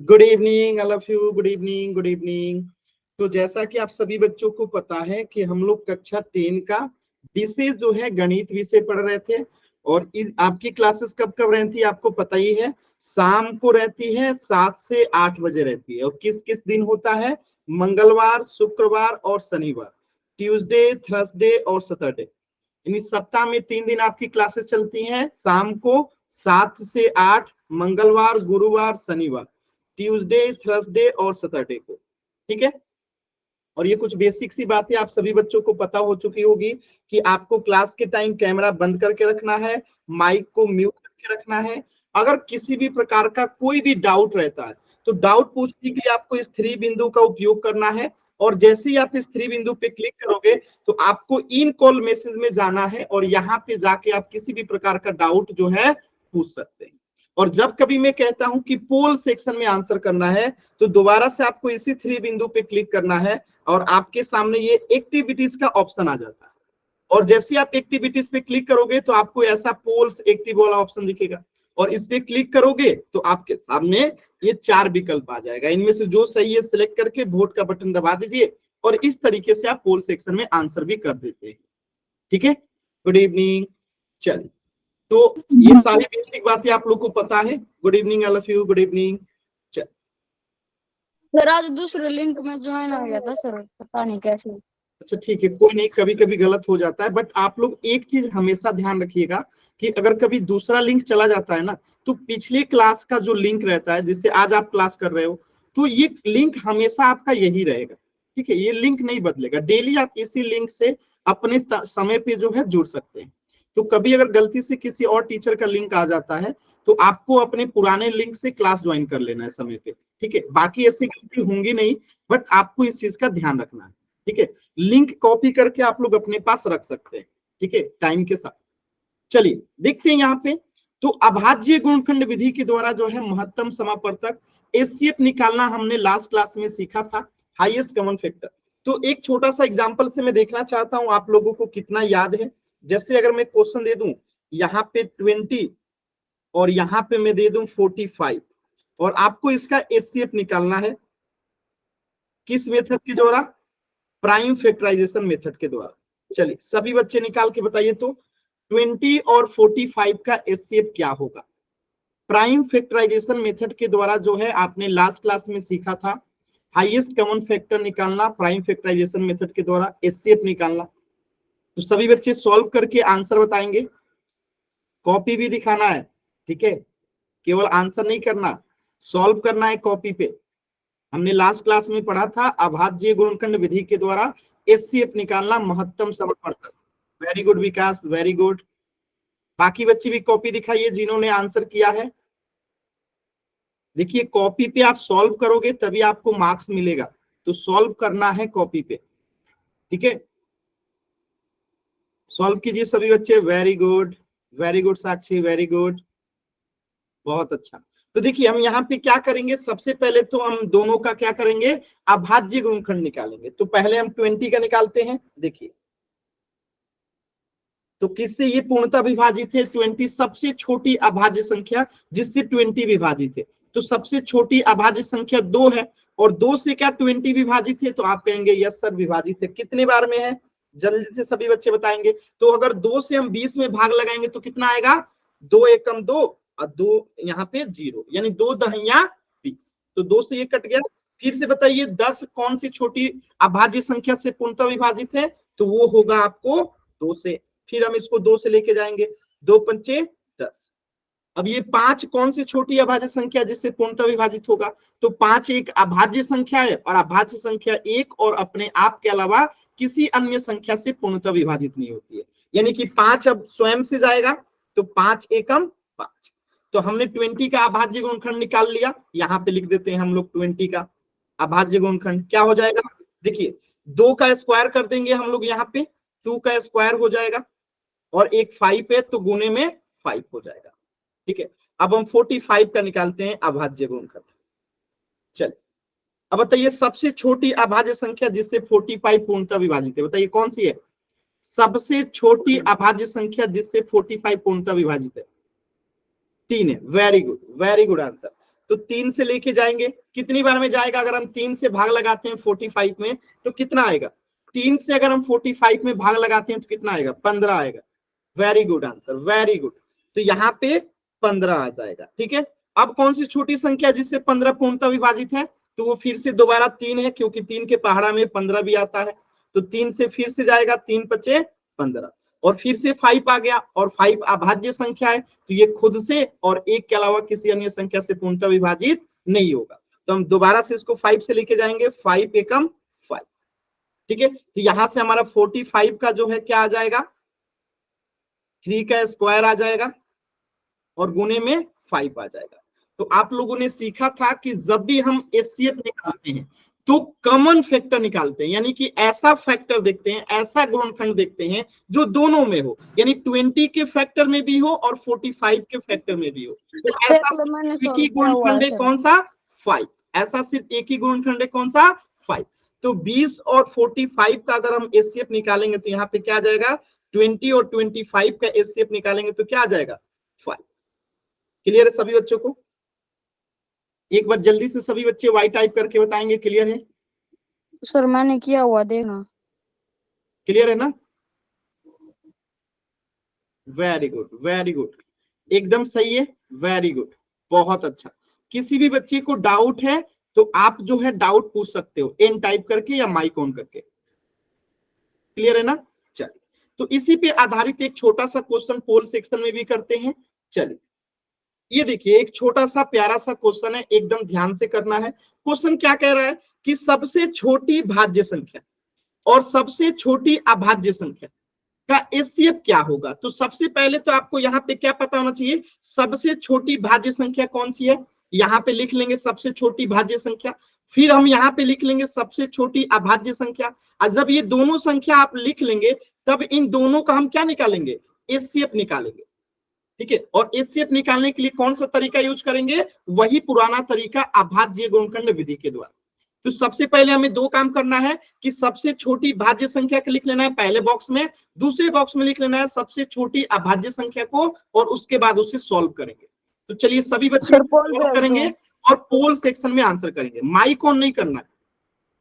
Good evening all of you, good evening, good evening. तो जैसा कि आप सभी बच्चों को पता है कि हम लोग कक्षा 10 का विषय जो है गणित विषय पढ़ रहे थे। और आपकी क्लासेस कब कब रहती है आपको पता ही है। शाम को रहती है 7 से 8 बजे रहती है। और किस किस दिन होता है? मंगलवार, शुक्रवार और शनिवार, ट्यूसडे, थर्सडे और सैटरडे। यानी सप्ताह में 3 दिन आपकी क्लासेस चलती हैं। शाम को 7 से 8, मंगलवार, गुरुवार, शनिवार, ट्यूसडे, थर्सडे और सैटरडे को। ठीक है। और ये कुछ बेसिक सी बातें आप सभी बच्चों को पता हो चुकी होगी कि आपको क्लास के टाइम कैमरा बंद करके रखना है, माइक को म्यूट करके रखना है। अगर किसी भी प्रकार का कोई भी डाउट रहता है तो डाउट पूछने के लिए आपको इस 3 बिंदु का उपयोग करना है। और जैसे ही आप इस 3 बिंदु पे क्लिक करोगे तो आपको इन कॉल मैसेज में जाना है और यहाँ पे जाके आप किसी भी प्रकार का डाउट जो है पूछ सकते हैं। और जब कभी मैं कहता हूं कि पोल सेक्शन में आंसर करना है तो दोबारा से आपको इसी 3 बिंदु पे क्लिक करना है और आपके सामने ये एक्टिविटीज का ऑप्शन आ जाता है। और जैसे आप एक्टिविटीज पे क्लिक करोगे तो आपको ऐसा पोल्स एक्टिव वाला ऑप्शन दिखेगा। और इस पे क्लिक करोगे तो आपके सामने ये 4 विकल्प आ जाएगा। इनमें से जो सही है सिलेक्ट करके वोट का बटन दबा दीजिए और इस तरीके से आप पोल सेक्शन में आंसर भी कर देते हैं। ठीक है। Good evening. चलिए, तो ये सारी बेसिक बातें आप लोग को पता है। Good evening all of you, good evening. Sir आज दूसरे लिंक में ज्वाइन हो गया था सर, पता नहीं कैसे। अच्छा ठीक है, कोई नहीं, कभी कभी गलत हो जाता है। बट आप लोग एक चीज हमेशा ध्यान रखिएगा कि अगर कभी दूसरा लिंक चला जाता है ना तो पिछले क्लास का जो लिंक रहता है जिससे आज आप क्लास कर रहे हो तो ये लिंक हमेशा आपका यही रहेगा। ठीक है, ये लिंक नहीं बदलेगा। डेली आप इसी लिंक से अपने समय पे जो है जुड़ सकते हैं। तो कभी अगर गलती से किसी और टीचर का लिंक आ जाता है तो आपको अपने पुराने लिंक से क्लास ज्वाइन कर लेना है समय पे। ठीक है, बाकी ऐसी गलती होंगी नहीं, बट आपको इस चीज का ध्यान रखना है। ठीक है, लिंक कॉपी करके आप लोग अपने पास रख सकते हैं। ठीक है, टाइम के साथ। चलिए देखते हैं यहाँ पे। तो अभाज्य गुणनखंड विधि के द्वारा जो है महत्तम समापवर्तक एचसीएफ निकालना हमने लास्ट क्लास में सीखा था, हाईएस्ट कॉमन फैक्टर। तो एक छोटा सा एग्जांपल से मैं देखना चाहता हूं आप लोगों को कितना याद है। जैसे अगर मैं क्वेश्चन दे दूं यहाँ पे 20 और यहाँ पे मैं दे दूं 45 और आपको इसका एचसीएफ निकालना है किस मेथड के द्वारा? प्राइम फैक्टराइजेशन मेथड के द्वारा। चलिए सभी बच्चे निकाल के बताइए तो 20 और 45 का एचसीएफ क्या होगा? प्राइम फैक्टराइजेशन मेथड के द्वारा जो है आपने लास्ट क्लास में सीखा था हाईएस्ट कॉमन फैक्टर निकालना, प्राइम फैक्टराइजेशन मेथड के द्वारा एचसीएफ निकालना। तो सभी बच्चे सॉल्व करके आंसर बताएंगे, कॉपी भी दिखाना है। ठीक है, केवल आंसर नहीं करना, सॉल्व करना है कॉपी पे। हमने लास्ट क्लास में पढ़ा था अभाज्य गुणनखंड विधि के द्वारा एचसीएफ निकालना, महत्तम समापवर्तक। वेरी गुड विकास, वेरी गुड। बाकी बच्चे भी कॉपी दिखाइए जिन्होंने आंसर किया है। देखिए कॉपी पे आप सॉल्व करोगे तभी आपको मार्क्स मिलेगा, तो सॉल्व करना है कॉपी पे। ठीक है, सॉल्व कीजिए सभी बच्चे। वेरी गुड, वेरी गुड साक्षी, वेरी गुड, बहुत अच्छा। तो देखिए हम यहाँ पे क्या करेंगे, सबसे पहले तो हम दोनों का क्या करेंगे, अभाज्य गुणनखंड निकालेंगे। तो पहले हम 20 का निकालते हैं। देखिए तो किससे ये पूर्णतः विभाजित है? 20 सबसे छोटी अभाज्य संख्या जिससे 20 विभाजित है। तो सबसे छोटी अभाज्य संख्या 2 है और 2 से क्या 20 विभाजित है? तो आप कहेंगे यस सर विभाजित है। कितने बार में है? जल्दी से सभी बच्चे बताएंगे। तो अगर 2 से हम 20 में भाग लगाएंगे तो कितना आएगा? 2 एकम 2 और 2 यहाँ पे 0, यानी 2 दहिया 20। तो 2 से ये कट गया। फिर से बताइए 10 कौन सी छोटी अभाज्य संख्या से पूर्णतः विभाजित है? तो वो होगा आपको 2 से। फिर हम इसको 2 से लेके जाएंगे, 2 पंचे 10। अब ये 5 कौन सी छोटी अभाज्य संख्या जिससे पूर्णतः विभाजित होगा? तो 5 एक अभाज्य संख्या है और अभाज्य संख्या एक और अपने आप के अलावा किसी अन्य संख्या से पूर्णतः विभाजित नहीं होती है। यानी कि 5 अब स्वयं से जाएगा, तो 5 एकम 5। तो हमने 20 का अभाज्य गुणनखंड निकाल लिया। यहाँ पे लिख देते हैं हम लोग 20 का अभाज्य गुणनखंड क्या हो जाएगा? देखिए 2 का स्क्वायर कर देंगे हम लोग, यहाँ पे 2 का स्क्वायर हो जाएगा और एक 5 है तो गुने में 5 हो जाएगा। ठीक है, अब हम 45 का निकालते हैं अभाज्य गुणनखंड। चलिए अब बताइए सबसे छोटी अभाज्य संख्या जिससे 45 पूर्णतः विभाजित है, बताइए कौन सी है? सबसे छोटी अभाज्य संख्या जिससे 45 पूर्णतः विभाजित है 3 है। Very good, very good answer. तो 3 से लेके जाएंगे, कितनी बार में जाएगा? अगर हम 3 से भाग लगाते हैं 45 में तो कितना आएगा? 3 से अगर हम 45 में भाग लगाते हैं तो कितना आएगा? 15 आएगा। Very good answer, very good. तो यहाँ पे 15 आ जाएगा। ठीक है, अब कौन सी छोटी संख्या जिससे 15 पूर्णतः विभाजित है? तो वो फिर से दोबारा 3 है, क्योंकि 3 के पहाड़ा में 15 भी आता है। तो 3 से फिर से जाएगा, 3 पचे 15, और फिर से 5 आ गया, और 5 अभाज्य संख्या है, तो ये खुद से और 1 के अलावा किसी अन्य संख्या से पूर्णतः विभाजित नहीं होगा। तो हम दोबारा से इसको 5 से लेके जाएंगे, 5 एकम 5। ठीक है, तो यहां से हमारा 45 का जो है क्या आ जाएगा? 3 का स्क्वायर आ जाएगा, और गुने में 5 आ जाएगा। तो आप लोगों ने सीखा था कि जब भी हम एचसीएफ निकालते हैं तो कॉमन फैक्टर निकालते हैं, यानी कि ऐसा फैक्टर देखते हैं, ऐसा गुणनखंड देखते हैं जो दोनों में हो, यानी 20 के फैक्टर में भी हो और 45 के फैक्टर में भी हो। तो ऐसा सिर्फ एक ही गुणनखंड है, कौन सा? 5। ऐसा सिर्फ एक ही गुणनखंड है, कौन सा? 5। तो 20 और 45 का अगर हम एचसीएफ निकालेंगे तो यहाँ पे क्या आ जाएगा? 20 और 25 का एचसीएफ निकालेंगे तो क्या आ जाएगा? 5। क्लियर है सभी बच्चों को? एक बार जल्दी से सभी बच्चे वाई टाइप करके बताएंगे। क्लियर है? सर मैंने किया हुआ, देखना। क्लियर है ना? वेरी गुड, वेरी गुड, एकदम सही है, वेरी गुड, बहुत अच्छा। किसी भी बच्चे को डाउट है तो आप जो है डाउट पूछ सकते हो, एन टाइप करके या माइक ऑन करके। क्लियर है ना? चलिए, तो इसी पे आधारित एक छोटा सा क्वेश्चन पोल सेक्शन में भी करते हैं। चलिए, ये देखिए एक छोटा सा प्यारा सा क्वेश्चन है, एकदम ध्यान से करना है। क्वेश्चन क्या कह रहा है कि सबसे छोटी भाज्य संख्या और सबसे छोटी अभाज्य संख्या का एचसीएफ क्या होगा? तो सबसे पहले तो आपको यहाँ पे क्या पता होना चाहिए? सबसे छोटी भाज्य संख्या कौन सी है? यहाँ पे लिख लेंगे सबसे छोटी भाज्य संख्या, फिर हम यहाँ पे लिख लेंगे सबसे छोटी अभाज्य संख्या। और जब ये दोनों संख्या आप लिख लेंगे तब इन दोनों का हम क्या निकालेंगे? एचसीएफ निकालेंगे। ठीक है, और एचसीएफ निकालने के लिए कौन सा तरीका यूज करेंगे? वही पुराना तरीका, अभाज्य गुणनखंड विधि के द्वारा। तो सबसे पहले हमें दो काम करना है कि सबसे छोटी भाज्य संख्या को लिख लेना है पहले बॉक्स में, दूसरे बॉक्स में लिख लेना है सबसे छोटी अभाज्य संख्या को, और उसके बाद उसे सॉल्व करेंगे। तो चलिए सभी बच्चे सॉल्व करेंगे और पोल सेक्शन में आंसर करेंगे। माइक ऑन नहीं करना है,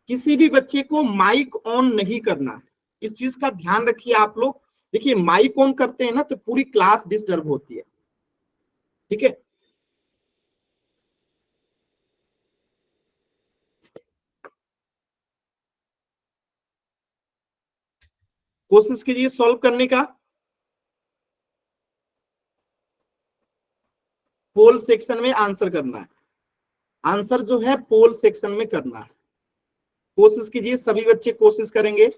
किसी भी बच्चे को माइक ऑन नहीं करना है, इस चीज का ध्यान रखिए आप लोग। देखिए माइक ऑन करते हैं ना तो पूरी क्लास डिस्टर्ब होती है। ठीक है, कोशिश कीजिए सॉल्व करने का। पोल सेक्शन में आंसर करना है, आंसर जो है पोल सेक्शन में करना है। कोशिश कीजिए, सभी बच्चे कोशिश करेंगे।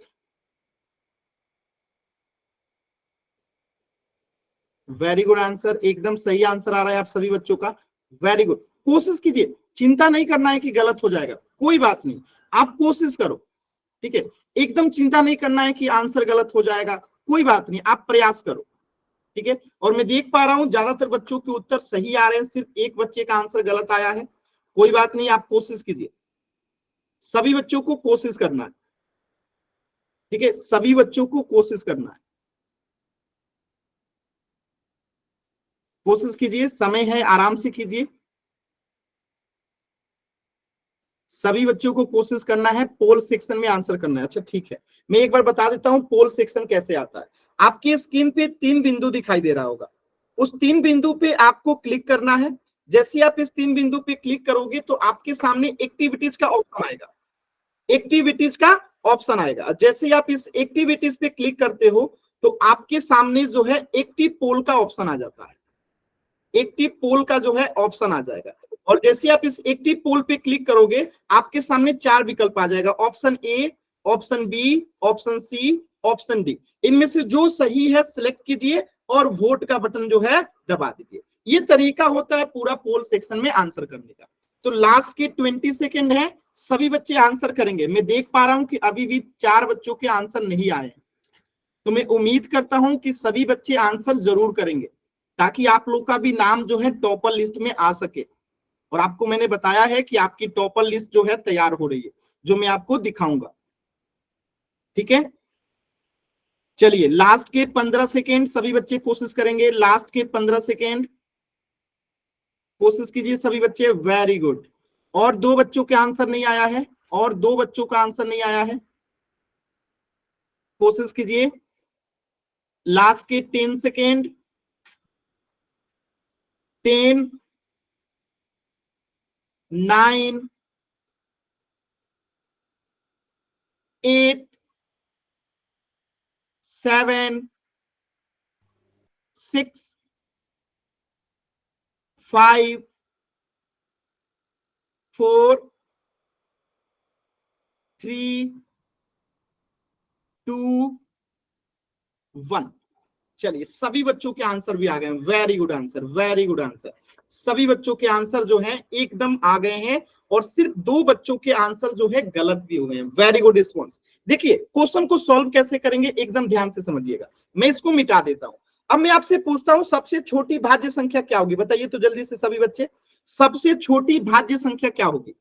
वेरी गुड आंसर, एकदम सही आंसर आ रहा है आप सभी बच्चों का। वेरी गुड, कोशिश कीजिए, चिंता नहीं करना है कि गलत हो जाएगा, कोई बात नहीं, आप कोशिश करो। ठीक है, एकदम चिंता नहीं करना है कि आंसर गलत हो जाएगा, कोई बात नहीं, आप प्रयास करो। ठीक है, और मैं देख पा रहा हूं ज्यादातर बच्चों के उत्तर सही आ रहे हैं, सिर्फ एक बच्चे का आंसर गलत आया है। कोई बात नहीं, आप कोशिश कीजिए, सभी बच्चों को कोशिश करना है। ठीक है, सभी बच्चों को कोशिश करना है, कोशिश कीजिए, समय है, आराम से कीजिए। सभी बच्चों को कोशिश करना है, पोल सेक्शन में आंसर करना है। अच्छा ठीक है, मैं एक बार बता देता हूं पोल सेक्शन कैसे आता है। आपकी स्क्रीन पे 3 बिंदु दिखाई दे रहा होगा, उस 3 बिंदु पे आपको क्लिक करना है। जैसे आप इस 3 बिंदु पे क्लिक करोगे तो आपके सामने एक्टिविटीज का ऑप्शन आएगा, एक्टिविटीज का ऑप्शन आएगा। जैसे आप इस एक्टिविटीज पे क्लिक करते हो तो आपके सामने जो है एक्टिव पोल का ऑप्शन आ जाता है, एक्टिव पोल का जो है ऑप्शन आ जाएगा। और जैसे आप इस एक्टिव पोल पे क्लिक करोगे आपके सामने 4 विकल्प आ जाएगा, option A, option B, option C, option D. इनमें से जो सही है सिलेक्ट कीजिए और वोट का बटन जो है दबा दीजिए। ये तरीका होता है पूरा पोल सेक्शन में आंसर करने का। तो लास्ट के 20 सेकेंड है, सभी बच्चे आंसर करेंगे। मैं देख पा रहा हूं कि अभी भी 4 बच्चों के आंसर नहीं आए हैं, तो मैं उम्मीद करता हूं कि सभी बच्चे आंसर जरूर करेंगे ताकि आप लोग का भी नाम जो है टॉपर लिस्ट में आ सके। और आपको मैंने बताया है कि आपकी टॉपर लिस्ट जो है तैयार हो रही है, जो मैं आपको दिखाऊंगा। ठीक है, चलिए लास्ट के 15 सेकेंड सभी बच्चे कोशिश करेंगे, लास्ट के 15 सेकेंड कोशिश कीजिए सभी बच्चे, वेरी गुड। और 2 बच्चों के आंसर नहीं आया है, और 2 बच्चों का आंसर नहीं आया है, कोशिश कीजिए। लास्ट के 10 सेकेंड, 10, 9, 8, 7, 6, 5, 4, 3, 2, 1। चलिए सभी बच्चों के आंसर भी आ गए हैं, very good answer, very good answer. सभी बच्चों के आंसर जो हैं एकदम आ गए हैं, और सिर्फ 2 बच्चों के आंसर जो है गलत भी हुए हैं। Very good response. देखिए क्वेश्चन को सॉल्व कैसे करेंगे, एकदम ध्यान से समझिएगा। मैं इसको मिटा देता हूं। अब मैं आपसे पूछता हूं सबसे छोटी भाज्य संख्या क्या होगी, बताइए तो जल्दी से सभी बच्चे। सबसे छोटी भाज्य संख्या क्या होगी?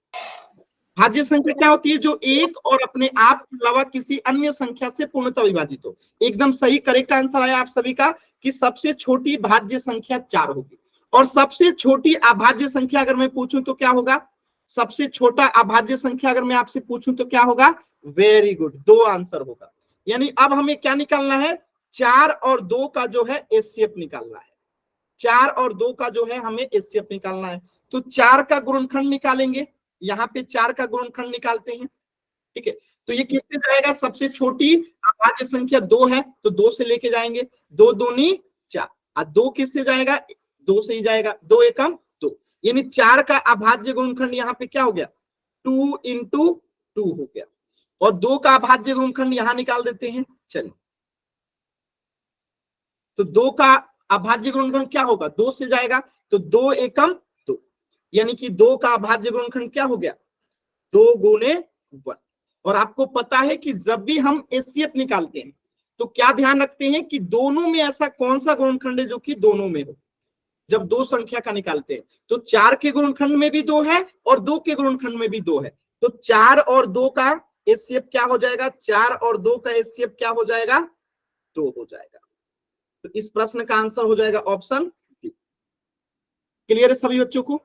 भाज्य संख्या क्या होती है? जो एक और अपने आप के अलावा किसी अन्य संख्या से पूर्णतः विभाजित हो। एकदम सही, करेक्ट आंसर आया आप सभी का कि सबसे छोटी भाज्य संख्या 4 होगी। और सबसे छोटी अभाज्य संख्या अगर मैं पूछूं तो क्या होगा? सबसे छोटा अभाज्य संख्या अगर मैं आपसे पूछूं तो क्या होगा? वेरी गुड, 2 आंसर होगा। यानी अब हमें क्या निकालना है? 4 और 2 का जो है एचसीएफ निकालना है। 4 और 2 का जो है हमें एचसीएफ निकालना है। तो 4 का गुणनखंड निकालेंगे, यहाँ पे 4 का गुणनखंड निकालते हैं, ठीक है। तो ये किससे जाएगा? सबसे छोटी अभाज्य संख्या 2 है तो 2 से लेके जाएंगे, 2 दूनी 4। और 2 किससे जाएगा? 2 से ही जाएगा, 2 एकम 2। यानी 4 का अभाज्य गुणनखंड यहाँ पे क्या हो गया? 2 इंटू 2 हो गया। और 2 का अभाज्य गुणनखंड यहाँ निकाल देते हैं। चलिए, तो 2 का अभाज्य गुणनखंड क्या होगा? 2 से जाएगा, तो 2 एकम 2। यानी कि 2 का अभाज्य गुणनखंड क्या हो गया? 2 गुणे 1। और आपको पता है कि जब भी हम एचसीएफ निकालते हैं तो क्या ध्यान रखते हैं कि दोनों में ऐसा कौन सा गुणनखंड है जो कि दोनों में हो। जब 2 संख्या का निकालते हैं तो 4 के गुणनखंड में भी 2 है और 2 के गुणनखंड में भी 2 है। तो 4 और 2 का एचसीएफ क्या हो जाएगा? 4 और 2 का एचसीएफ क्या हो जाएगा? 2 हो जाएगा। तो इस प्रश्न का आंसर हो जाएगा ऑप्शन डी। क्लियर है सभी बच्चों को?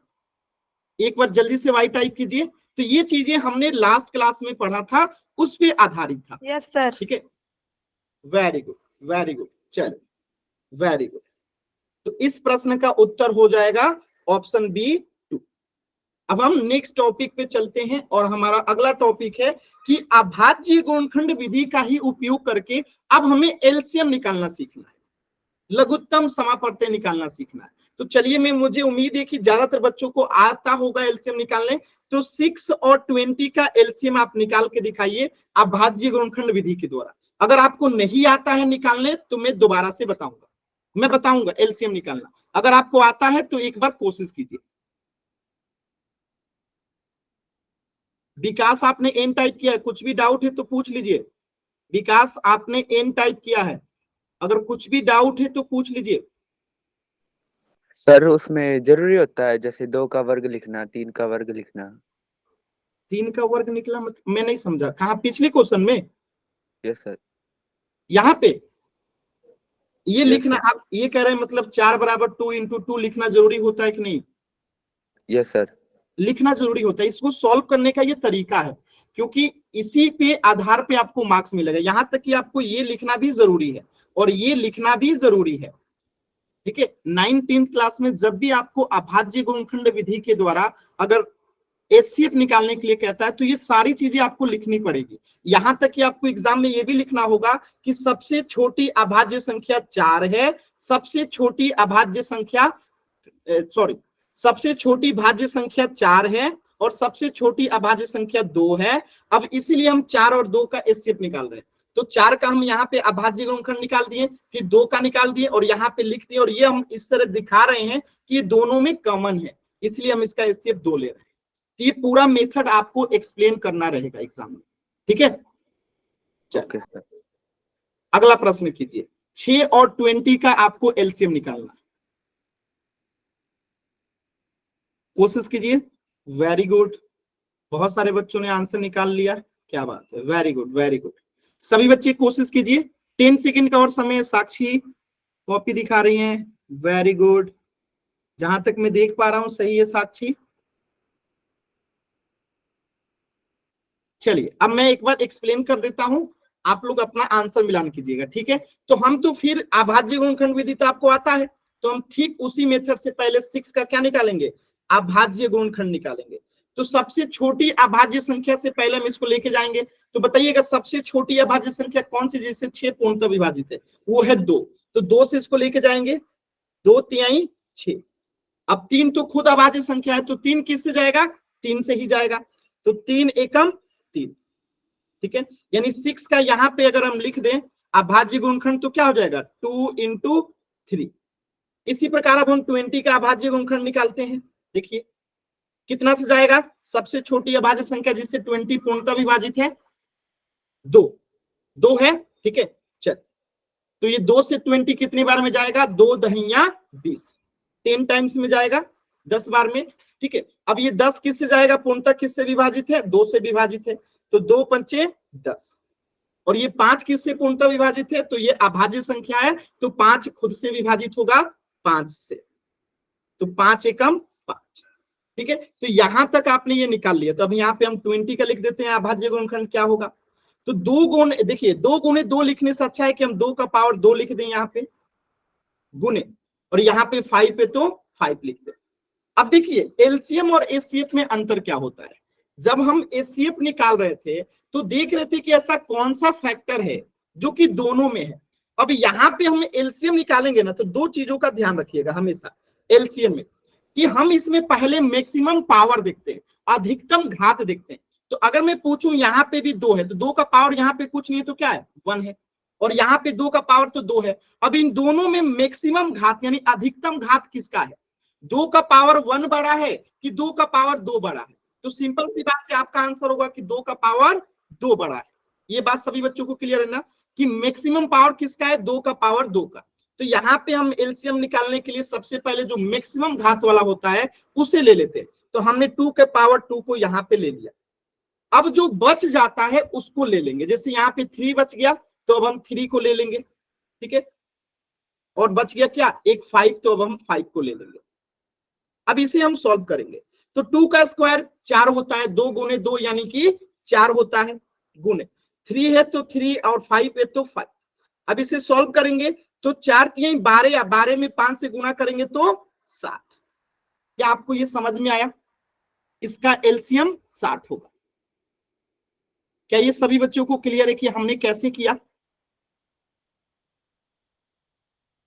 एक बार जल्दी से वाई टाइप कीजिए। तो ये चीजें हमने लास्ट क्लास में पढ़ा था, उस पे आधारित था। Yes sir. ठीक है, वेरी गुड, वेरी गुड। चलो, वेरी गुड। तो इस प्रश्न का उत्तर हो जाएगा ऑप्शन बी 2। अब हम नेक्स्ट टॉपिक पे चलते हैं, और हमारा अगला टॉपिक है कि अभाज्य गुणनखंड विधि का ही उपयोग करके अब हमें एलसीएम निकालना सीखना है, लघुत्तम समापवर्ती निकालना सीखना है। तो चलिए, मुझे उम्मीद है कि ज्यादातर बच्चों को आता होगा एलसीएम निकालने। तो 6 और 20 का एलसीएम आप निकाल के दिखाइए अभाज्य गुणनखंड विधि के द्वारा। अगर आपको नहीं आता है निकालने तो मैं दोबारा से बताऊंगा, मैं बताऊंगा एलसीएम निकालना। अगर आपको आता है तो एक बार कोशिश कीजिए। विकास, आपने एन टाइप किया है, कुछ भी डाउट है तो पूछ लीजिए। विकास, आपने एन टाइप किया है, अगर कुछ भी डाउट है तो पूछ लीजिए। सर उसमें जरूरी होता है जैसे 2 का वर्ग लिखना, 3 का वर्ग लिखना? 3 का वर्ग निकला मतलब मैं नहीं समझा, कहा? पिछले क्वेश्चन में? Yes sir. यहाँ पे ये Yes, लिखना, sir. आप ये कह रहे हैं मतलब 4 बराबर 2 इंटू 2 लिखना जरूरी होता है कि नहीं? Yes sir. लिखना जरूरी होता है। इसको सॉल्व करने का ये तरीका है, क्योंकि इसी पे आधार पे आपको मार्क्स मिलेगा। यहां तक कि आपको ये लिखना भी जरूरी है और ये लिखना भी जरूरी है। ठीक है, 9th क्लास में जब भी आपको अभाज्य गुणनखंड विधि के द्वारा अगर एचसीएफ निकालने के लिए कहता है तो ये सारी चीजें आपको लिखनी पड़ेगी। यहां तक कि आपको एग्जाम में ये भी लिखना होगा कि सबसे छोटी अभाज्य संख्या 4 है, सबसे छोटी अभाज्य संख्या सबसे छोटी भाज्य संख्या 4 है और सबसे छोटी अभाज्य संख्या 2 है। अब इसीलिए हम 4 और 2 का एचसीएफ निकाल रहे हैं। तो 4 का हम यहाँ पे अभाज्य गुणनखंड निकाल दिए, फिर 2 का निकाल दिए और यहाँ पे लिख दिए, और ये हम इस तरह दिखा रहे हैं कि ये दोनों में कॉमन है, इसलिए हम इसका एचसीएफ 2 ले रहे हैं। तो ये पूरा मेथड आपको एक्सप्लेन करना रहेगा एग्जाम में। ठीक है, ओके सर। अगला प्रश्न कीजिए। 6 और 20 का आपको एलसीएम निकालना है, कोशिश कीजिए। वेरी गुड, बहुत सारे बच्चों ने आंसर निकाल लिया, क्या बात है, वेरी गुड, वेरी गुड। सभी बच्चे कोशिश कीजिए। 10 सेकंड का और समय। साक्षी कॉपी दिखा रही हैं, वेरी गुड। जहां तक मैं देख पा रहा हूं सही है साक्षी। चलिए अब मैं एक बार एक्सप्लेन कर देता हूं, आप लोग अपना आंसर मिलान कीजिएगा, ठीक है। तो हम तो फिर अभाज्य गुणनखंड विधि तो आपको आता है, तो हम ठीक उसी मेथड से पहले 6 का क्या निकालेंगे, अभाज्य गुणनखंड निकालेंगे। तो सबसे छोटी अभाज्य संख्या से पहले हम इसको लेके जाएंगे। तो बताइएगा सबसे छोटी अभाज्य संख्या कौन सी जिससे 6 पूर्णतः विभाजित है, वो है 2। तो 2 से इसको लेके जाएंगे, 2 तिहाई 6। अब 3 तो खुद अभाज्य संख्या है, तो 3 किससे जाएगा, 3 से ही जाएगा। तो 3 एकम 3, ठीक है। यानी 6 का यहाँ पे अगर हम लिख दें अभाज्य गुणनखंड तो क्या हो जाएगा 2 × 3। इसी प्रकार अब हम 20 का अभाज्य गुणनखंड निकालते हैं। देखिए कितना से जाएगा, सबसे छोटी अभाज्य संख्या जिससे 20 पूर्णतः विभाजित है 2 है, ठीक है। चल तो ये 2 से 20 कितनी बार में जाएगा, 2 दहिया 20, 10 टाइम्स में जाएगा, 10 बार में, ठीक है। अब ये 10 किससे जाएगा, पूर्णतः किससे विभाजित है, 2 से विभाजित है, तो 2 पंचे 10। और ये 5 किससे पूर्णतः विभाजित है, तो ये अभाज्य संख्या है, तो 5 खुद से विभाजित होगा 5 से, तो 5 एकम 5, ठीक है। तो यहां तक आपने ये निकाल लिया। तो अब यहाँ पे हम 20 का लिख देते हैं, अभाज्य गुणनखंड क्या होगा। तो 2 गुण, देखिए 2 गुणे 2 लिखने से अच्छा है कि हम 2 का पावर 2 लिख दें यहाँ पे गुणे, और यहाँ पे 5 है तो 5 लिख दें। अब देखिए एलसीएम और एचसीएफ में अंतर क्या होता है। जब हम एचसीएफ निकाल रहे थे तो देख रहे थे कि ऐसा कौन सा फैक्टर है जो कि दोनों में है। अब यहाँ पे हम एलसीएम निकालेंगे ना, तो 2 चीजों का ध्यान रखिएगा हमेशा एलसीएम में, कि हम इसमें पहले मैक्सिमम पावर देखते हैं, अधिकतम घात देखते हैं। तो अगर मैं पूछूं यहाँ पे भी 2 है, तो 2 का पावर यहाँ पे कुछ नहीं है तो क्या है 1 है, और यहाँ पे 2 का पावर तो 2 है। अब इन दोनों में मैक्सिमम घात यानी अधिकतम घात किसका है, 2 का पावर 1 बड़ा है कि 2 का पावर 2 बड़ा है। तो सिंपल सी बात है, आपका आंसर होगा कि 2 का पावर 2 बड़ा है। ये बात सभी बच्चों को क्लियर है ना, कि मैक्सिमम पावर किसका है, 2 का पावर 2 का। तो यहाँ पे हम एलसीएम निकालने के लिए सबसे पहले जो मैक्सिमम घात वाला होता है उसे ले लेते हैं। तो हमने 2 के पावर 2 को यहाँ पे ले लिया। अब जो बच जाता है उसको ले लेंगे, जैसे यहाँ पे 3 बच गया तो अब हम 3 को ले लेंगे, ठीक है। और बच गया क्या, एक 5, तो अब हम 5 को ले लेंगे। अब इसे हम सॉल्व करेंगे। तो 2 का स्क्वायर 4 होता है, 2 गुने 2 यानी कि 4 होता है, गुने 3 है तो 3 और 5 है तो 5। अब इसे सॉल्व करेंगे तो 4 3 12 या 12 में 5 से गुना करेंगे तो 60। क्या आपको ये समझ में आया, इसका एलसीएम 60 होगा। क्या ये सभी बच्चों को क्लियर है कि हमने कैसे किया।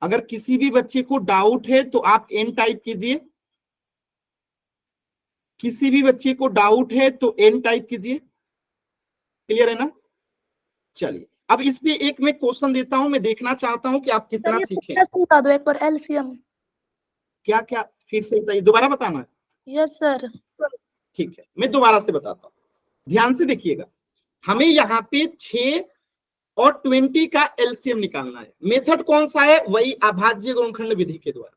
अगर किसी भी बच्चे को डाउट है तो आप एन टाइप कीजिए, किसी भी बच्चे को डाउट है तो एन टाइप कीजिए, क्लियर है ना। चलिए अब इस पे एक मैं क्वेश्चन देता हूं, मैं देखना चाहता हूं कि आप कितना सीखें। बता दो एक बार एलसीएम। क्या क्या फिर से बताइए, दोबारा बताना है। Yes sir. ठीक है मैं दोबारा से बताता हूँ, ध्यान से देखिएगा। हमें यहाँ पे 6 और 20 का एलसीएम निकालना है। मेथड कौन सा है, वही अभाज्य गुणनखंड विधि के द्वारा।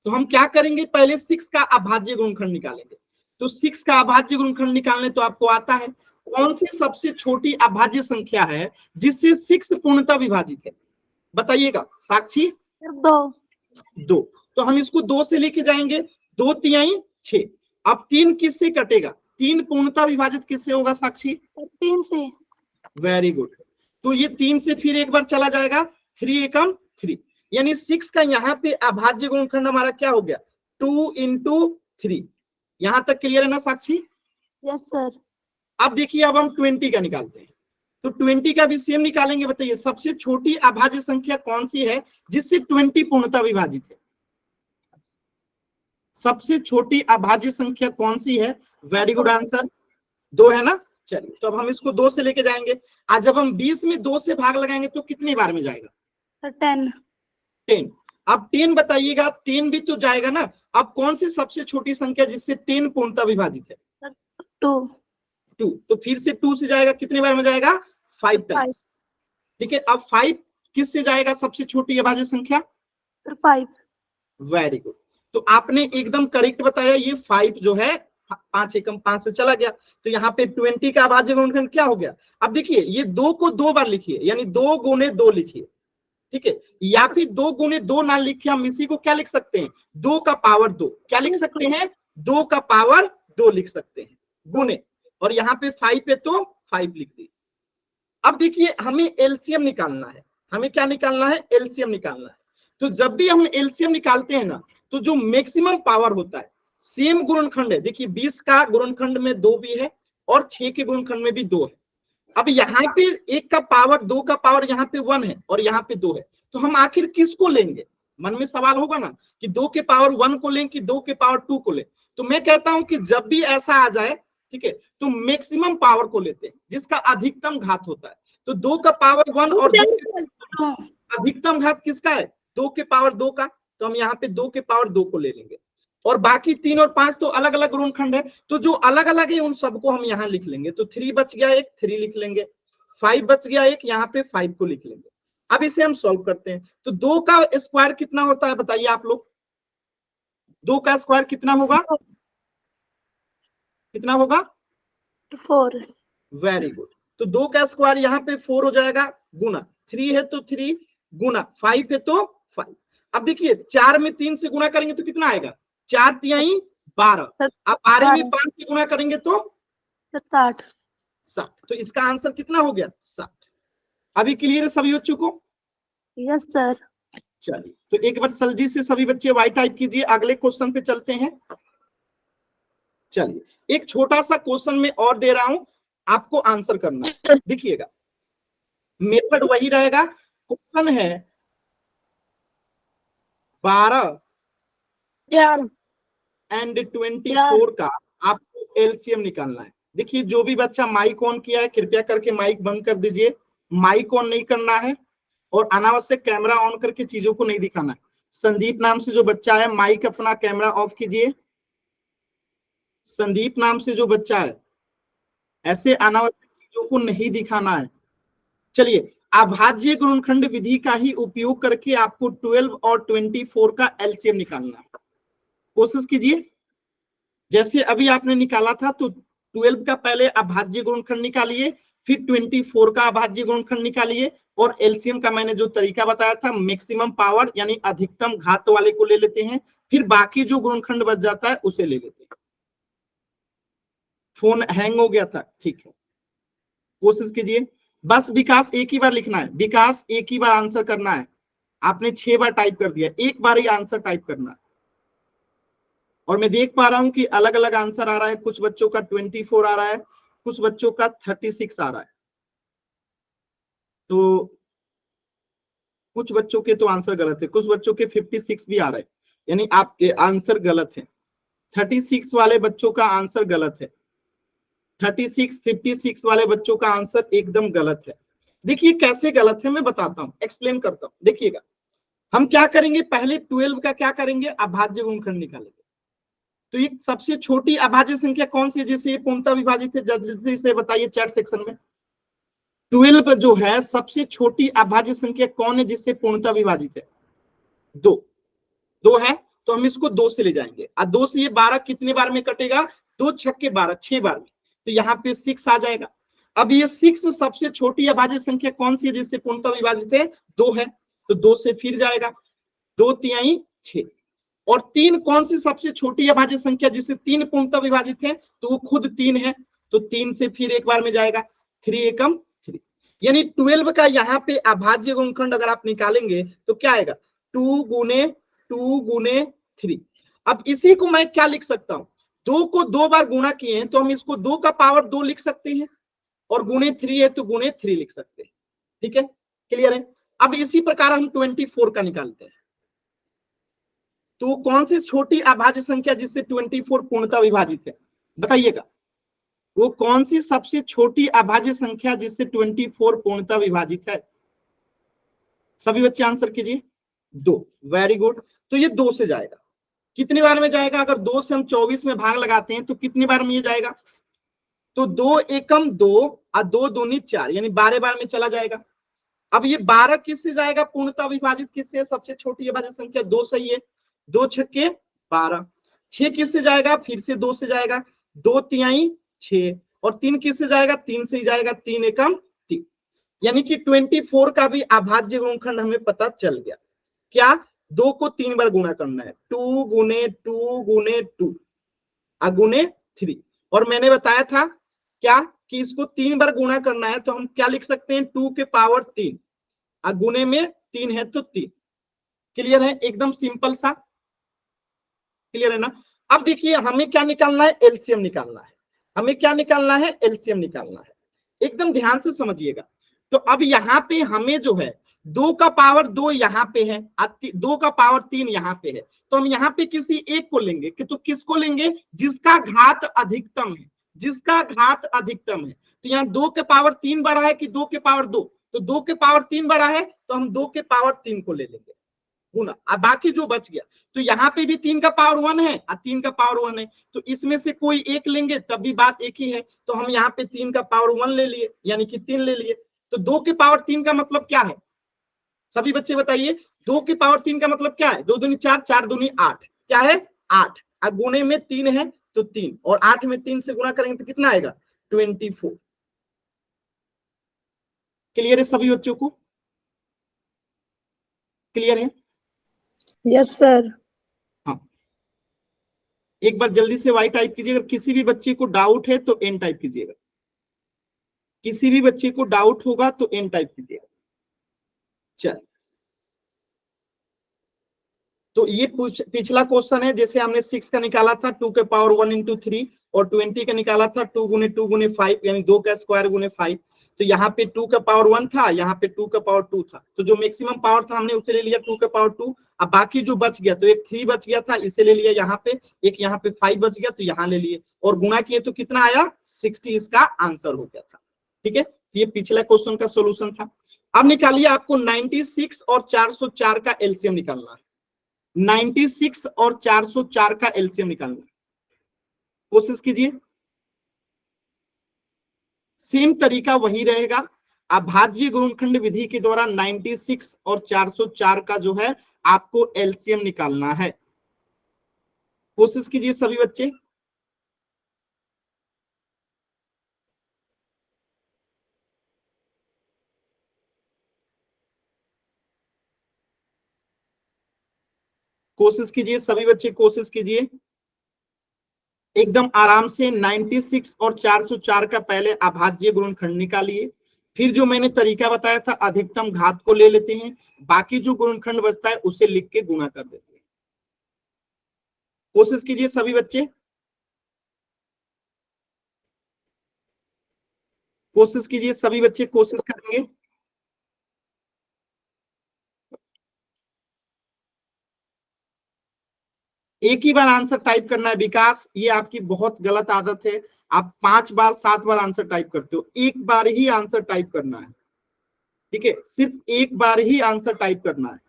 तो हम क्या करेंगे, पहले 6 का अभाज्य गुणनखंड निकालेंगे। तो 6 का अभाज्य गुणनखंड निकालने तो आपको आता है, कौन सी सबसे छोटी अभाज्य संख्या है जिससे 6 पूर्णतः विभाजित है, बताइएगा साक्षी। 2। तो हम इसको 2 से लेके जाएंगे, 2 तिहाई 6। अब 3 किससे कटेगा, 3 पूर्णतः विभाजित किससे होगा साक्षी, 3 से। Very good. तो ये 3 से फिर एक बार चला जाएगा, 3 एकम 3, यानी 6 का यहाँ पे अभाज्य गुणनखंड हमारा क्या हो गया 2 × 3। यहां तक क्लियर है ना साक्षी। Yes sir. अब देखिए अब हम 20 का निकालते हैं। तो 20 का भी सेम निकालेंगे। बताइए सबसे छोटी अभाज्य संख्या कौन सी है जिससे 20 पूर्णतः विभाजित है, सबसे छोटी अभाज्य संख्या कौन सी है, वेरी गुड आंसर 2 है ना। चलिए तो अब हम इसको 2 से लेके जाएंगे। आज जब हम 20 में 2 से भाग लगाएंगे तो कितनी बार में जाएगा सर 10। अब 10 बताइएगा, 10 भी तो जाएगा ना। अब कौन सी सबसे छोटी संख्या जिससे 10 पूर्णतः विभाजित है, 2। तो फिर से 2 से जाएगा, कितने बार में जाएगा 5 टाइम्स, ठीक है। अब 5 किससे जाएगा सबसे छोटी अभाज्य संख्या, सर 5। Very good. तो आपने एकदम करेक्ट बताया, ये 5 जो है 5 एकम 5 से चला गया। तो यहाँ पे 20 का अभाज्य गुणनखंड क्या हो गया। अब देखिए ये 2 को 2 बार लिखिए, यानी 2 गुने 2 लिखिए, ठीक है, या फिर 2 गुने 2 ना लिख के हम इसी को क्या लिख सकते हैं, 2 का पावर 2, क्या लिख सकते हैं, 2 का पावर 2 लिख सकते हैं गुने, और यहाँ पे 5 है तो 5 लिख दी। अब देखिए हमें एलसीएम निकालना है, हमें क्या निकालना है, एलसीएम निकालना है। तो जब भी हम एलसीएम निकालते हैं ना, तो जो मैक्सिमम पावर होता है, सेम गुणनखंड है, देखिए 20 का गुणनखंड में 2 भी है और 6 के गुणनखंड में भी 2 है। अब यहाँ पे 1 का पावर 2 का पावर यहाँ पे 1 है और यहाँ पे 2 है, तो हम आखिर किसको लेंगे, मन में सवाल होगा ना कि 2 के पावर 1 को लें कि 2 के पावर 2 को लें। तो मैं कहता हूं कि जब भी ऐसा आ जाए, ठीक है, तो मैक्सिमम पावर को लेते हैं जिसका अधिकतम घात होता है। तो 2 का पावर 1 और 2 के अधिकतम घात किसका है, 2 के पावर 2 का, तो हम यहाँ पे 2 के पावर 2 को ले लेंगे, और बाकी 3 और 5 तो अलग अलग गुणनखंड है, तो जो अलग अलग है उन सबको हम यहाँ लिख लेंगे। तो 3 बच गया एक, 3 लिख लेंगे, 5 बच गया एक, यहाँ पे 5 को लिख लेंगे। अब इसे हम सॉल्व करते हैं। तो 2 का स्क्वायर कितना होता है बताइए आप लोग, 2 का स्क्वायर कितना होगा, कितना होगा, 4। Very good. तो 2 का स्क्वायर यहाँ पे 4 हो जाएगा, गुना 3 है तो 3, गुना 5 है तो 5। अब देखिए 4 में 3 से गुना करेंगे तो कितना आएगा, 4 तिहाई 12। अब 12 में 5 से गुना करेंगे तो 60। तो इसका आंसर कितना हो गया, 60। अभी क्लियर है सभी बच्चों को, यस सर। चलिए तो एक बार जल्दी से सभी बच्चे वाई टाइप कीजिए, अगले क्वेश्चन पे चलते हैं। चलिए एक छोटा सा क्वेश्चन में और दे रहा हूं, आपको आंसर करना है, देखिएगा मेथड वही रहेगा। क्वेश्चन है 12 एंड 24 का आपको एलसीएम निकालना है। देखिए जो भी बच्चा माइक ऑन किया है कृपया करके माइक बंद कर दीजिए, माइक ऑन नहीं करना है और अनावश्यक कैमरा ऑन करके चीजों को नहीं दिखाना है। संदीप नाम से जो बच्चा है माइक अपना कैमरा ऑफ कीजिए, संदीप नाम से जो बच्चा है ऐसे अनावश्यक चीजों को नहीं दिखाना है। चलिए अभाज्य गुणनखंड विधि का ही उपयोग करके आपको 12 और 24 का एलसीएम निकालना है। कोशिश कीजिए, जैसे अभी आपने निकाला था तो 12 का पहले अभाज्य गुणनखंड निकालिए, फिर 24 का अभाज्य गुणनखंड निकालिए, और एलसीएम का मैंने जो तरीका बताया था मैक्सिमम पावर यानी अधिकतम घात वाले को ले लेते हैं, फिर बाकी जो गुणनखंड बच जाता है उसे ले लेते हैं। फोन हैंग हो गया था, ठीक है, कोशिश कीजिए। बस विकास एक ही बार लिखना है, विकास एक ही बार आंसर करना है। आपने 6 बार टाइप कर दिया, एक बार ही आंसर टाइप करना है। और मैं देख पा रहा हूं कि अलग अलग आंसर आ रहा है, कुछ बच्चों का 24 आ रहा है, कुछ बच्चों का 36 आ रहा है, तो कुछ बच्चों के तो आंसर गलत है, कुछ बच्चों के 56 भी आ रहा है, यानी आपके आंसर गलत है। 36 वाले बच्चों का आंसर गलत है, 36 56 वाले बच्चों का आंसर एकदम गलत है। देखिए कैसे गलत है मैं बताता हूं, एक्सप्लेन करता हूं। देखिएगा हम क्या करेंगे, पहले 12 का क्या करेंगे, अभाज्य गुणनखंड निकालेंगे। तो ये सबसे छोटी अभाज्य संख्या कौन सी है जिससे ये पूर्णतः विभाजित है, जल्दी से बताइए चैट सेक्शन में। 12 जो है सबसे छोटी अभाज्य संख्या कौन है जिससे पूर्णतः विभाजित है, 2 है, तो हम इसको 2 से ले जाएंगे, और 2 से ये 12 कितने बार में कटेगा, 2 छक्के 12, 6 बार में, तो यहाँ पे 6 आ जाएगा। अब ये 6 सबसे छोटी अभाज्य संख्या कौन सी है जिससे पूर्णतः विभाजित है, 2 है, तो 2 से फिर जाएगा, 2 तिहाई 6। और 3 कौन सी सबसे छोटी अभाज्य संख्या जिससे 3 पूर्णतः विभाजित है, तो वो खुद 3 है, तो 3 से फिर एक बार में जाएगा, 3 एकम 3। यानी 12 का यहाँ पे अभाज्य गुणनखंड अगर आप निकालेंगे तो क्या आएगा, 2 गुने 3। अब इसी को मैं क्या लिख सकता हूं, 2 को 2 बार गुणा किए हैं तो हम इसको 2 का पावर 2 लिख सकते हैं, और गुणे 3 है तो गुणे 3 लिख सकते हैं। ठीक है, क्लियर है। अब इसी प्रकार हम 24 का निकालते हैं, तो कौन सी छोटी अभाज्य संख्या जिससे 24 पूर्णतः विभाजित है, बताइएगा वो कौन सी सबसे छोटी अभाज्य संख्या जिससे 24 पूर्णतः विभाजित है, सभी बच्चे आंसर कीजिए। 2, वेरी गुड। तो ये 2 से जाएगा, कितनी बार में जाएगा, अगर 2 से हम 24 में भाग लगाते हैं तो कितनी बार में ये जाएगा, तो 2 एकम 2 और 2 दूनी 4, यानी 12 बार में चला जाएगा। अब ये 12 किससे जाएगा पूर्णतः विभाजित, किससे, सबसे छोटी अभाज्य संख्या 2 सही है, 2 छक्के 12। 6 किससे जाएगा, फिर से 2 से जाएगा, 2 तिहाई 6, और 3 किससे जाएगा, 3 से ही जाएगा, 3 एकम 3। यानी कि 24 का भी अभाज्य गुणनखंड हमें पता चल गया। क्या? 2 को 3 बार गुणा करना है, 2 गुने 2 गुने 2 गुने 3। और मैंने बताया था क्या कि इसको 3 बार गुणा करना है, तो हम क्या लिख सकते हैं, 2 के पावर 3 गुने में 3 है तो 3। क्लियर है? एकदम सिंपल सा, क्लियर है ना? अब देखिए हमें क्या निकालना है, एलसीएम निकालना है। हमें क्या निकालना है, एलसीएम निकालना है। एकदम ध्यान से समझिएगा। तो अब यहाँ पे हमें जो है 2 का पावर 2 यहाँ पे है, 2 का पावर 3 यहाँ पे है, तो हम यहाँ पे किसी एक को लेंगे कि तो किसको लेंगे, जिसका घात अधिकतम है, जिसका घात अधिकतम है। तो यहाँ 2 के पावर 3 बड़ा है कि 2 के पावर 2, तो 2 के पावर 3 बड़ा है तो हम 2 के पावर 3 को ले लेंगे गुना, अब बाकी जो बच गया, तो यहाँ पे भी 3 का पावर 1 है और 3 का पावर 1 है, तो इसमें से कोई एक लेंगे तब भी बात एक ही है। तो हम यहाँ पे 3 का पावर 1 ले लिए, यानी कि 3 ले लिए। तो 2 के पावर 3 का मतलब क्या है, सभी बच्चे बताइए, 2 के पावर 3 का मतलब क्या है, 2 दूनी 4, 4 दूनी 8, क्या है 8, अब गुने में 3 है तो 3, और 8 में 3 से गुणा करेंगे तो कितना आएगा, 24। क्लियर है सभी बच्चों को? क्लियर है? Yes sir. हाँ, एक बार जल्दी से वाई टाइप कीजिए। अगर किसी भी बच्चे को डाउट है तो एन टाइप कीजिएगा, किसी भी बच्चे को डाउट होगा तो एन टाइप कीजिएगा। चल, तो ये पिछला क्वेश्चन है, जैसे हमने 6 का निकाला था 2 के पावर 1 इंटू 3, और 20 का निकाला था 2 गुने 5, यानी 2 का स्क्वायर गुने 5। तो यहाँ पे 2 का पावर 1 था, यहाँ पे 2 का पावर 2 था, तो जो मैक्सिमम पावर था हमने उसे ले लिया 2 का पावर 2। अब बाकी जो बच गया, तो एक 3 बच गया था, इसे ले लिया यहाँ पे, एक यहाँ पे 5 बच गया तो यहाँ ले लिए, और गुणा किए तो कितना आया, 60 इसका आंसर हो गया था। ठीक है, ये पिछला क्वेश्चन का सोल्यूशन था। अब निकालिए, आपको 96 और 404 का एलसीएम निकालना है। 96 और 404 का एलसीएम निकालना, कोशिश कीजिए। सेम तरीका वही रहेगा, अभाज्य गुणनखंड विधि के द्वारा 96 और 404 का जो है आपको एलसीएम निकालना है। कोशिश कीजिए सभी बच्चे। कोशिश कीजिए सभी बच्चे, कोशिश कीजिए एकदम आराम से। 96 और 404 का पहले अभाज्य गुणनखंड निकालिए, फिर जो मैंने तरीका बताया था अधिकतम घात को ले लेते हैं, बाकी जो गुणनखंड बचता है उसे लिख के गुणा कर देते हैं। कोशिश कीजिए सभी बच्चे, कोशिश कीजिए सभी बच्चे, कोशिश करेंगे। एक ही बार आंसर टाइप करना है विकास, ये आपकी बहुत गलत आदत है। आप 5 बार 7 बार आंसर टाइप करते हो, एक बार ही आंसर टाइप करना है। ठीक है, सिर्फ एक बार ही आंसर टाइप करना है।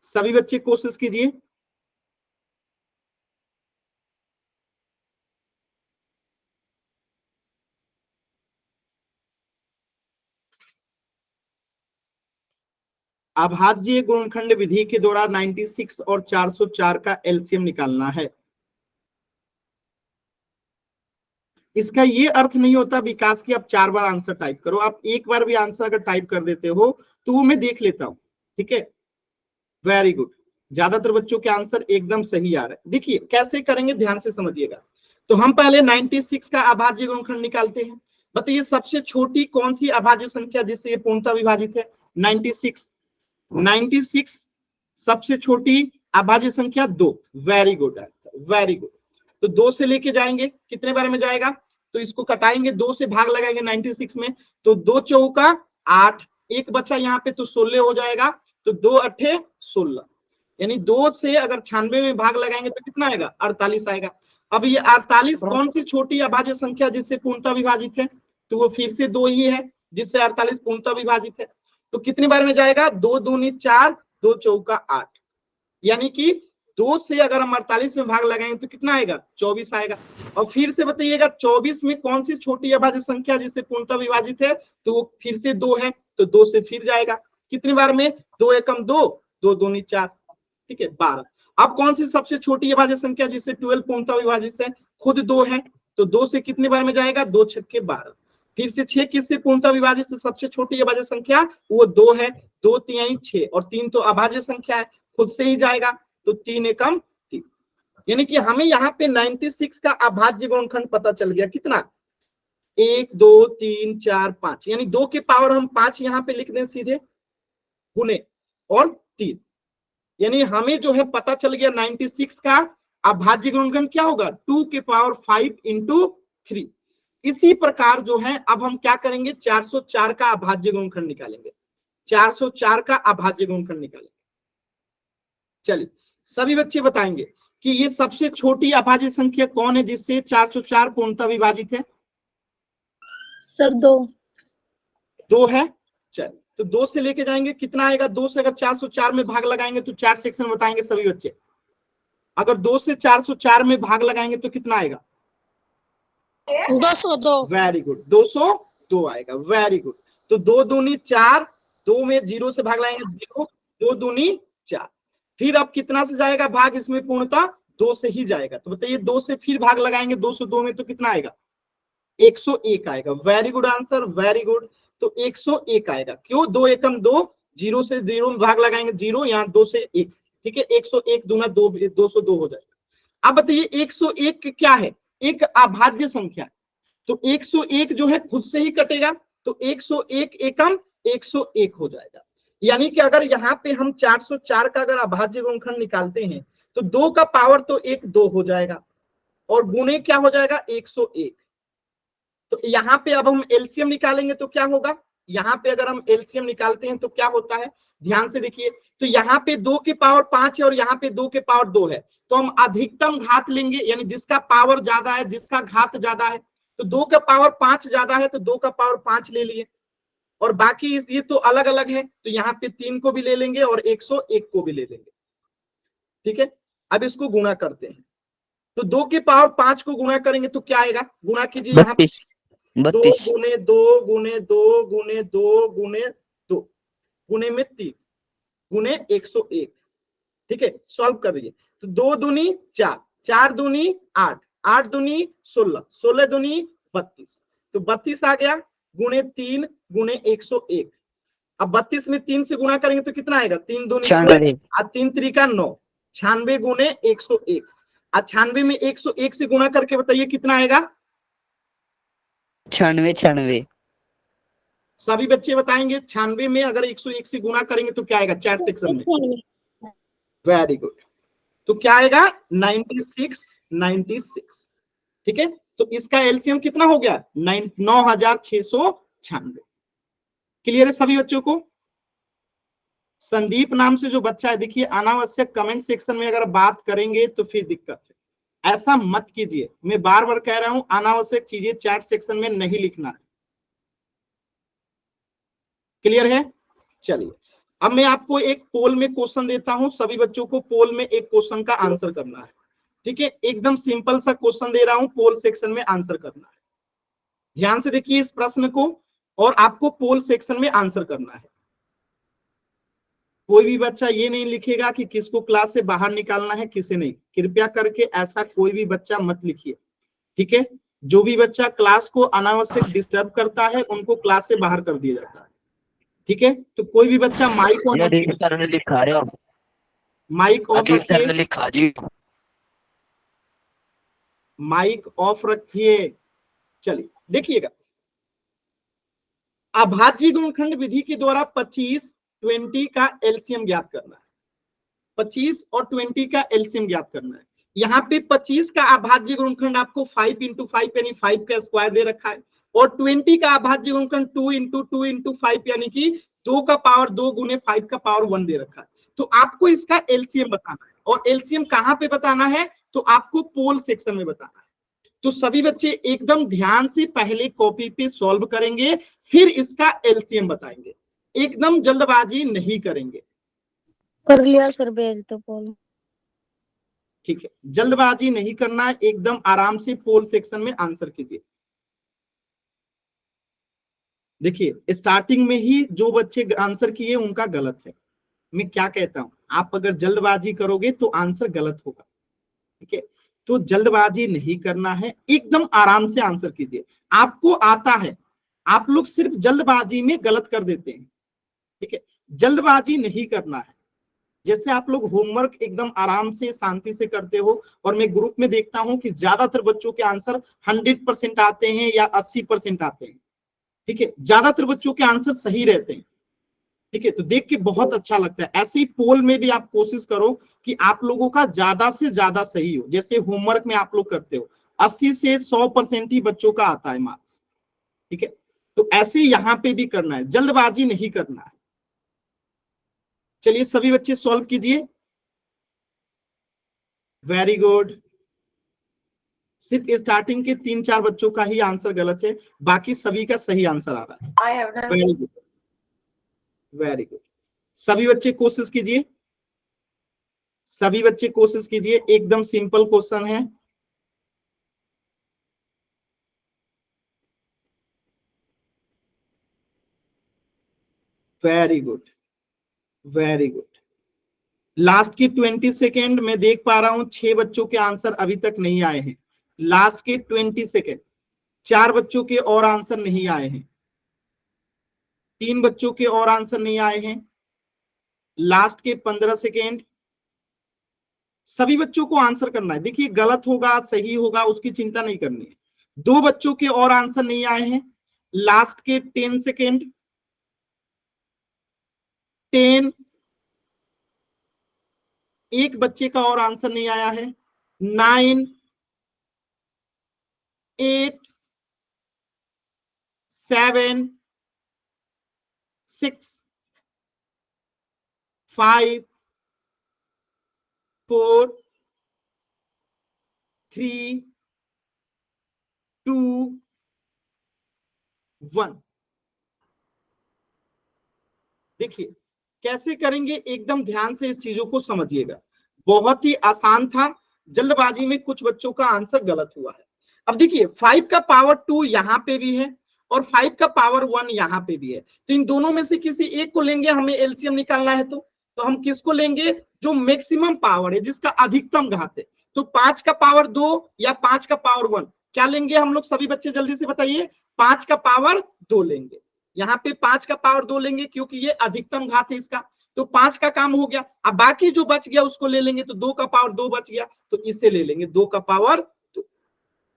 सभी बच्चे कोशिश कीजिए। अभाज्य गुणनखंड विधि के द्वारा 96 और 404 का एलसीएम निकालना है। इसका ये अर्थ नहीं होता विकास की आप 4 बार आंसर टाइप करो, आप एक बार भी आंसर अगर टाइप कर देते हो तो वो मैं देख लेता हूं। ठीक है, वेरी गुड, ज्यादातर बच्चों के आंसर एकदम सही आ रहे हैं। देखिए कैसे करेंगे, ध्यान से समझिएगा। तो हम पहले 96 का अभाज्य गुणनखंड निकालते हैं। बताइए सबसे छोटी कौन सी अभाज्य संख्या जिससे ये पूर्णतः विभाजित है, 96। 96 सबसे छोटी अभाज्य संख्या 2। Very good answer, very good. तो 2 से लेके जाएंगे, कितने बार में जाएगा, तो इसको कटाएंगे, 2 से भाग लगाएंगे 96 में, तो 2 चौका 8, एक बचा यहाँ पे तो 16 हो जाएगा, तो 2 अट्ठे 16, यानी 2 से अगर 96 में भाग लगाएंगे तो कितना आएगा, 48 आएगा। अब ये 48 कौन सी छोटी अभाज्य संख्या जिससे पूर्णतः विभाजित है, तो वो फिर से 2 ही है जिससे 48 पूर्णतः विभाजित है। तो कितनी बार में जाएगा, 2 दूनी 4, 2 चौका 8, यानी कि 2 से अगर हम 48 में भाग लगाएंगे तो कितना आएगा, 24 आएगा। और फिर से बताइएगा 24 में कौन सी छोटी अभाज्य संख्या जिससे पूर्णतः विभाजित है, तो वो फिर से 2 है, तो 2 से फिर जाएगा, कितनी बार में, 2 एकम 2, 2 दूनी 4, ठीक है 12। अब कौन सी सबसे छोटी अभाज्य संख्या जिससे 12 पूर्णतः विभाजित है, खुद 2 है, तो 2 से कितने बार में जाएगा, 2 छक्के 12। फिर से 6 किससे पूर्णतः विभाजित, से सबसे छोटी अभाज्य संख्या वो 2 है, 2 तिहाई 6, और 3 तो अभाज्य संख्या है, खुद से ही जाएगा, तो 3 एकम 3। यानी कि हमें यहाँ पे 96 का अभाज्य गुणनखंड पता चल गया, कितना, 1 2 3 4 5, यानी 2 के पावर हम 5 यहाँ पे लिख दें सीधे, गुने और 3, यानी हमें जो है पता चल गया 96 का अभाज्य गुणनखंड क्या होगा, 2 के पावर 5 इंटू 3। इसी प्रकार जो है अब हम क्या करेंगे, 404 का अभाज्य गुणनखंड निकालेंगे, 404 का अभाज्य गुणनखंड निकालेंगे। चलिए सभी बच्चे बताएंगे कि ये सबसे छोटी अभाज्य संख्या कौन है जिससे 404 पूर्णतः विभाजित है। सर 2 है। चलिए तो 2 से लेके जाएंगे, कितना आएगा, 2 से अगर 404 में भाग लगाएंगे तो 4 सेक्शन बताएंगे सभी बच्चे। अगर 2 से 404 में भाग लगाएंगे तो कितना आएगा, 202। वेरी गुड, 202 आएगा, वेरी गुड। तो 2 दूनी 4, 2 में 0 से भाग लाएंगे 0, 2 दूनी 4। फिर अब कितना से जाएगा भाग, इसमें पूर्णतः 2 से ही जाएगा, तो बताइए 2 से फिर भाग लगाएंगे 202 में तो कितना आएगा, 101 आएगा, very good answer, very good. तो 101 आएगा, क्यों, 2 एकम 2, 0 से 0 में भाग लगाएंगे 0, यहाँ 2 से 1, ठीक है, 101 दूना 2, 202 हो जाएगा। अब बताइए 101 क्या है, एक अभाज्य संख्या है, तो 101 जो है खुद से ही कटेगा, तो 101 एकम 101 हो जाएगा। यानी कि अगर यहाँ पे हम 404 का अगर अभाज्य गुणनखंड निकालते हैं तो 2 का पावर तो 1 2 हो जाएगा, और गुणे क्या हो जाएगा, 101। तो यहाँ पे अब हम एलसीएम निकालेंगे तो क्या होगा, यहाँ पे अगर हम एलसीएम निकालते हैं तो क्या होता है, ध्यान से देखिए, तो यहाँ पे 2 के पावर 5 है और यहाँ पे 2 के पावर 2 है, तो हम अधिकतम घात लेंगे, यानी जिसका पावर ज्यादा है, जिसका घात ज्यादा है, तो 2 का पावर 5 ज्यादा है तो 2 का पावर 5 ले लिए, और बाकी ये तो अलग अलग है, तो यहाँ पे 3 को भी ले लेंगे और 101 को भी ले लेंगे, ठीक है। अब इसको गुणा करते हैं, तो 2 के पावर 5 को गुणा करेंगे तो क्या आएगा, गुणा कीजिए, यहाँ पे 2 गुने 2 गुने 2 गुने 2 गुने 2 गुने में 3 गुने 101, ठीक है, सॉल्व कर दीजिए। तो 2 दूनी 4, 4 दूनी 8, 8 दूनी 16, 16 दूनी 32, तो 32 आ गया, गुणे 3 गुणे 101। अब 32 में 3 से गुणा करेंगे तो कितना आएगा, 3 दूनी 3 त्रिका 9, 96 गुणे 101। 96 में 101 से गुणा करके बताइए कितना आएगा, 96। सभी बच्चे बताएंगे 96 में अगर 101 से गुणा करेंगे तो क्या आएगा, 4 सेक्शन में, वेरी गुड। तो क्या आएगा, 96, ठीक है। तो इसका एलसीएम कितना हो गया, 9696। क्लियर है सभी बच्चों को। संदीप नाम से जो बच्चा है, देखिए अनावश्यक कमेंट सेक्शन में अगर बात करेंगे तो फिर दिक्कत है, ऐसा मत कीजिए, मैं बार बार कह रहा हूं, अनावश्यक चीजें चैट सेक्शन में नहीं लिखना है। क्लियर है। चलिए अब मैं आपको एक पोल में क्वेश्चन देता हूं, सभी बच्चों को पोल में एक क्वेश्चन का आंसर करना है, ठीक है, एकदम सिंपल सा क्वेश्चन दे रहा हूं, पोल सेक्शन में आंसर करना है। ध्यान से देखिए इस प्रश्न को, और आपको पोल सेक्शन में आंसर करना है। कोई भी बच्चा ये नहीं लिखेगा कि किसको क्लास से बाहर निकालना है, किसे नहीं, कृपया करके ऐसा कोई भी बच्चा मत लिखिए, ठीक है। जो भी बच्चा क्लास को अनावश्यक डिस्टर्ब करता है उनको क्लास से बाहर कर दिया जाता है, ठीक है। तो कोई भी बच्चा माइक ऑन रखिए, माइक ऑफ रखिए, माइक ऑफ रखिए। चलिए देखिएगा, अभाज्य गुणनखंड विधि के द्वारा 25, 20 का एलसीएम ज्ञात करना है, 25 और 20 का एलसीएम ज्ञात करना है। यहाँ पे 25 का अभाज्य गुणनखंड आपको 5 इंटू 5 यानी 5 का स्क्वायर दे रखा है, और 20 का अभाज्य गुणनखंड 2 इंटू 2 इंटू 5 यानी कि 2 का पावर 2 गुने 5 का पावर 1 दे रखा है। तो आपको इसका एलसीएम बताना है, और एलसीएम कहाँ पे बताना है, तो आपको पोल सेक्शन में बताना है। तो सभी बच्चे एकदम ध्यान से पहले कॉपी पे सॉल्व करेंगे, फिर इसका एलसीएम बताएंगे, एकदम जल्दबाजी नहीं करेंगे। कर लिया सर, भेज दो पोल। ठीक है, जल्दबाजी नहीं करना है, एकदम आराम से पोल सेक्शन में आंसर कीजिए। देखिए स्टार्टिंग में ही जो बच्चे आंसर किए उनका गलत है। मैं क्या कहता हूं, आप अगर जल्दबाजी करोगे तो आंसर गलत होगा, ठीक है। तो जल्दबाजी नहीं करना है, एकदम आराम से आंसर कीजिए। आपको आता है, आप लोग सिर्फ जल्दबाजी में गलत कर देते हैं, ठीक है, जल्दबाजी नहीं करना है। जैसे आप लोग होमवर्क एकदम आराम से शांति से करते हो, और मैं ग्रुप में देखता हूं कि ज्यादातर बच्चों के आंसर 100% आते हैं या 80% आते हैं, ठीक है, ज्यादातर बच्चों के आंसर सही रहते हैं, ठीक है, तो देख के बहुत अच्छा लगता है। ऐसे ही पोल में भी आप कोशिश करो कि आप लोगों का ज्यादा से ज्यादा सही हो। जैसे होमवर्क में आप लोग करते हो 80 से 100% ही बच्चों का आता है मार्क्स, ठीक है, तो ऐसे यहाँ पे भी करना है, जल्दबाजी नहीं करना है। चलिए सभी बच्चे सॉल्व कीजिए। Very good. सिर्फ स्टार्टिंग के 3-4 बच्चों का ही आंसर गलत है, बाकी सभी का सही आंसर आ रहा है। Very good, very good. सभी बच्चे कोशिश कीजिए, सभी बच्चे कोशिश कीजिए, एकदम सिंपल क्वेश्चन है। Very good, very good. Last की 20 सेकेंड में देख पा रहा हूं 6 बच्चों के आंसर अभी तक नहीं आए हैं। लास्ट के 20 सेकेंड 4 बच्चों के और आंसर नहीं आए हैं, 3 बच्चों के और आंसर नहीं आए हैं। लास्ट के 15 सेकेंड। सभी बच्चों को आंसर करना है। देखिए गलत होगा सही होगा उसकी चिंता नहीं करनी है। 2 बच्चों के और आंसर नहीं आए हैं। लास्ट के 10 सेकेंड। 10। एक बच्चे का और आंसर नहीं आया है। 9, 8, 7, 6, 5, 4, 3, 2, 1। देखिए कैसे करेंगे, एकदम ध्यान से इस चीजों को समझिएगा। बहुत ही आसान था, जल्दबाजी में कुछ बच्चों का आंसर गलत हुआ है। अब देखिए 5 का पावर 2 यहाँ पे भी है और 5 का पावर 1 यहाँ पे भी है, तो इन दोनों में से किसी एक को लेंगे, हमें एलसीएम निकालना है। तो हम किसको लेंगे, जो मैक्सिमम पावर है, जिसका अधिकतम घात है। तो 5 का पावर 2 या 5 का पावर 1, क्या लेंगे हम लोग? सभी बच्चे जल्दी से बताइए। 5 का पावर 2 लेंगे। यहाँ पे 5 का पावर 2 लेंगे क्योंकि ये अधिकतम घात है इसका, तो 5 का काम हो गया। अब बाकी जो बच गया उसको ले लेंगे, तो 2 का पावर 2 बच गया, तो इसे ले लेंगे 2 का पावर 2।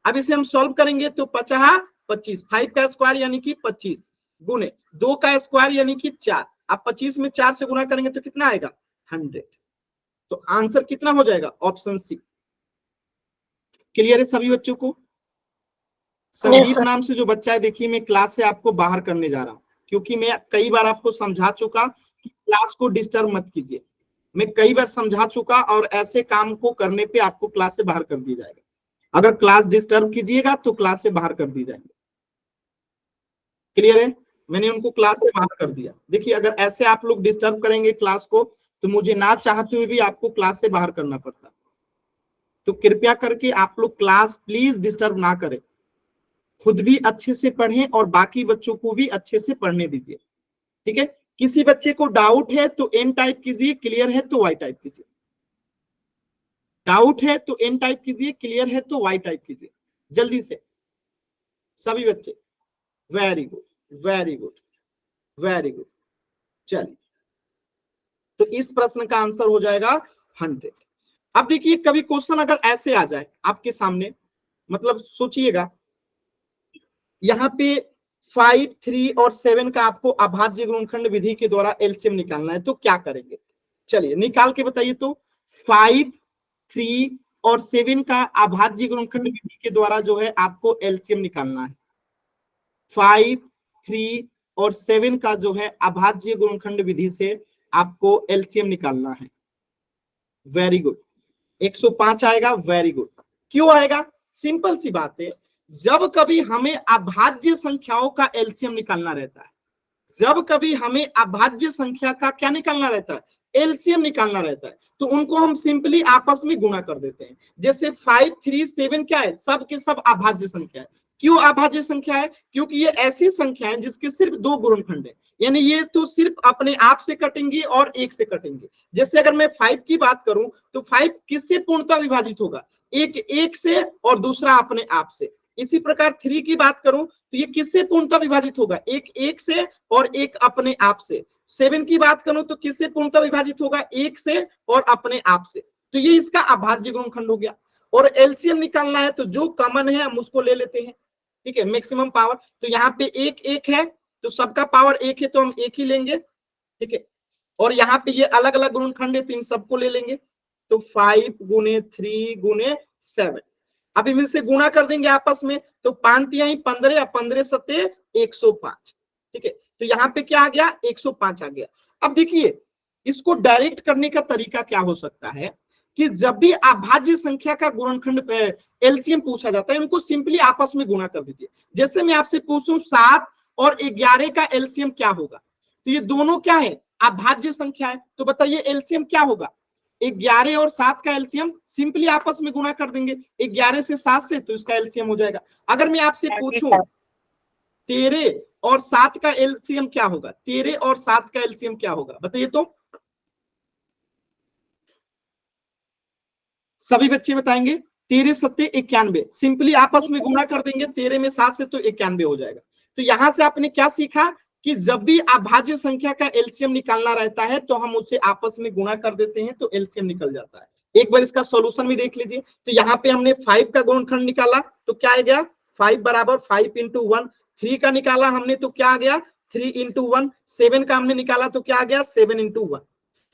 अब इसे हम सॉल्व करेंगे तो 50 25, 5 का स्क्वायर यानी कि 25 गुने 2 का स्क्वायर यानी कि 4। अब 25 में 4 से गुना करेंगे तो कितना आएगा? 100। तो आंसर कितना हो जाएगा? Option C. क्लियर है सभी बच्चों को? संदीप नाम से जो बच्चा है, देखिए मैं क्लास से आपको बाहर करने जा रहा हूं, क्योंकि मैं कई बार आपको समझा चुका कि क्लास को डिस्टर्ब मत कीजिए। मैं कई बार समझा चुका, और ऐसे काम को करने पे आपको क्लास से बाहर कर दिया जाएगा। अगर क्लास डिस्टर्ब कीजिएगा तो क्लास से बाहर कर दी जाएंगे। क्लियर है? मैंने उनको क्लास से बाहर कर दिया। देखिए अगर ऐसे आप लोग डिस्टर्ब करेंगे क्लास को, तो मुझे ना चाहते हुए भी आपको क्लास से बाहर करना पड़ता। तो कृपया करके आप लोग क्लास प्लीज डिस्टर्ब ना करें, खुद भी अच्छे से पढ़ें और बाकी बच्चों को भी अच्छे से पढ़ने दीजिए, ठीक है? किसी बच्चे को डाउट है तो एन टाइप कीजिए, क्लियर है तो वाई टाइप कीजिए। डाउट है तो एन टाइप कीजिए, क्लियर है तो वाई टाइप कीजिए, जल्दी से सभी बच्चे। Very good, very good, very good. चलिए, तो इस प्रश्न का आंसर हो जाएगा 100। अब देखिए कभी क्वेश्चन अगर ऐसे आ जाए आपके सामने, मतलब सोचिएगा यहाँ पे 5, 3 और 7 का आपको अभाज्य गुणनखंड विधि के द्वारा एलसीएम निकालना है, तो क्या करेंगे? चलिए निकाल के बताइए। तो 5, 3 और 7 का अभाज्य गुणनखंड विधि के द्वारा जो है आपको एलसीएम निकालना है। 5, 3 और 7 का जो है अभाज्य गुणनखंड विधि से आपको एलसीएम निकालना है। Very good. 105 आएगा। Very good. क्यों आएगा? सिंपल सी बात है, जब कभी हमें अभाज्य संख्याओं का एलसीएम निकालना रहता है, जब कभी हमें अभाज्य संख्या का क्या निकालना रहता है? एलसीएम निकालना रहता है, तो उनको हम सिंपली आपस में गुणा कर देते हैं। जैसे 5, 3, 7 क्या है? सब के सब अभाज्य संख्या है। क्यों अभाज्य संख्या है? क्योंकि ये ऐसी संख्या है जिसके सिर्फ 2 गुणनखंड है, यानी ये तो सिर्फ अपने आप से कटेंगे और 1 से कटेंगे। जैसे अगर मैं 5 की बात करूं तो 5 किससे पूर्णतः विभाजित होगा? एक एक से और दूसरा अपने आप से। इसी प्रकार 3 की बात करूं तो ये किससे पूर्णतः विभाजित होगा, एक एक से और एक अपने आप से। 7 की बात करूं तो किससे पूर्णतः विभाजित होगा, एक से और अपने आप से। तो ये इसका अभाज्य गुणनखंड हो गया। और एलसीएम निकालना है तो जो कॉमन है हम उसको ले लेते हैं, ठीक है, मैक्सिमम पावर। तो यहाँ पे एक एक है तो सबका पावर एक है तो हम एक ही लेंगे, ठीक है। और यहाँ पे ये अलग अलग गुणनखंड है तो इन सबको ले लेंगे। तो 5 गुने 3 गुने 7, अब इनमें से गुणा कर देंगे आपस में तो 5 तिहाई 15, 15 सत्ते 105, ठीक है। तो यहाँ पे क्या आ गया, 105 आ गया। अब देखिए इसको डायरेक्ट करने का तरीका क्या हो सकता है कि जब भी अभाज्य संख्या का गुणनखंड एलसीएम पूछा जाता है उनको सिंपली आपस में गुणा कर दीजिए। जैसे मैं आपसे पूछूं 7 और 11 का एलसीएम क्या होगा, तो ये दोनों क्या है, अभाज्य संख्या है। तो बताइए एलसीएम क्या होगा, 11 और 7 का एलसीएम सिंपली आपस में गुणा कर देंगे, 11 से 7 से, तो इसका एलसीएम हो जाएगा। अगर मैं आपसे पूछूं 13 और 7 का एलसीएम क्या होगा, 13 और 7 का एलसीएम क्या होगा, बताइए तो सभी बच्चे बताएंगे। 13 सत्ते 91, सिंपली आपस में गुणा कर देंगे, 13 में 7 से तो 91 हो जाएगा। तो यहां से आपने क्या सीखा कि जब भी अभाज्य संख्या का एलसीएम निकालना रहता है तो हम उसे आपस में गुणा कर देते हैं तो एलसीएम निकल जाता है। एक बार इसका सॉल्यूशन भी देख लीजिए। तो यहाँ पे हमने 5 का गुणनखंड निकाला तो क्या आ गया, 5 बराबर 5 इंटू 1। 3 का निकाला हमने तो क्या आ गया, 3 इंटू 1। 7 का हमने निकाला तो क्या आ गया, 7 इंटू 1।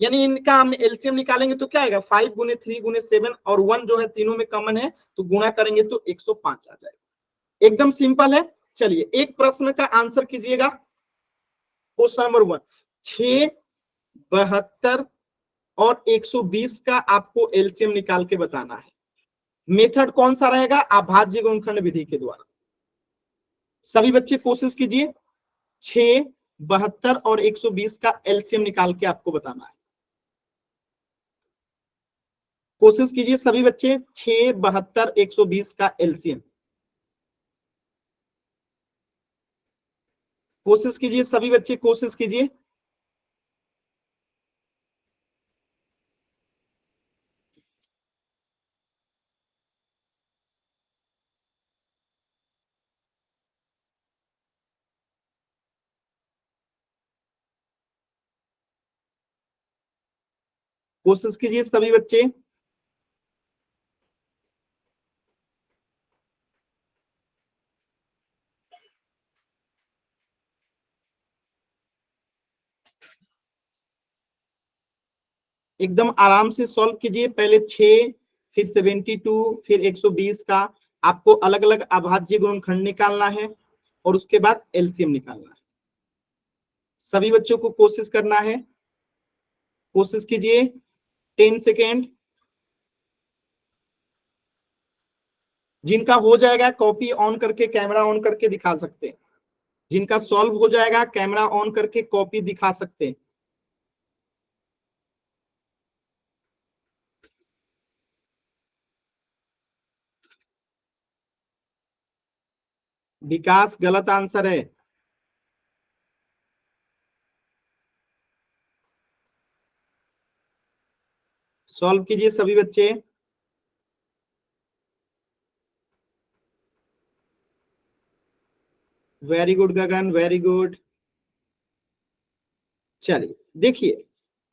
यानी इनका हम एलसीएम निकालेंगे तो क्या आएगा, 5 गुने 3 गुने 7 और 1 जो है तीनों में कॉमन है तो गुणा करेंगे तो 105 आ जाएगा। एकदम सिंपल है। चलिए एक प्रश्न का आंसर कीजिएगा। क्वेश्चन नंबर 1, 6, 72 और 120 का आपको एलसीएम निकाल के बताना है। मेथड कौन सा रहेगा, अभाज्य गुणनखंड विधि के द्वारा। सभी बच्चे कोशिश कीजिए, 6, 72 और 120 का एलसीएम निकाल के आपको बताना है। कोशिश कीजिए सभी बच्चे, 6, 72, 120 का एलसीएम। कोशिश कीजिए सभी बच्चे, कोशिश कीजिए। कोशिश कीजिए सभी बच्चे। एकदम आराम से सॉल्व कीजिए। पहले 6, फिर 72, फिर 120 का आपको अलग अलग अभाज्य गुणनखंड निकालना है और उसके बाद एलसीएम निकालना है। सभी बच्चों को कोशिश करना है, कोशिश कीजिए। 10 सेकेंड। जिनका हो जाएगा कॉपी ऑन करके कैमरा ऑन करके दिखा सकते हैं। जिनका सॉल्व हो जाएगा कैमरा ऑन करके कॉपी दिखा सकते हैं। विकास गलत आंसर है। सॉल्व कीजिए सभी बच्चे। वेरी गुड गगन, वेरी गुड। चलिए देखिए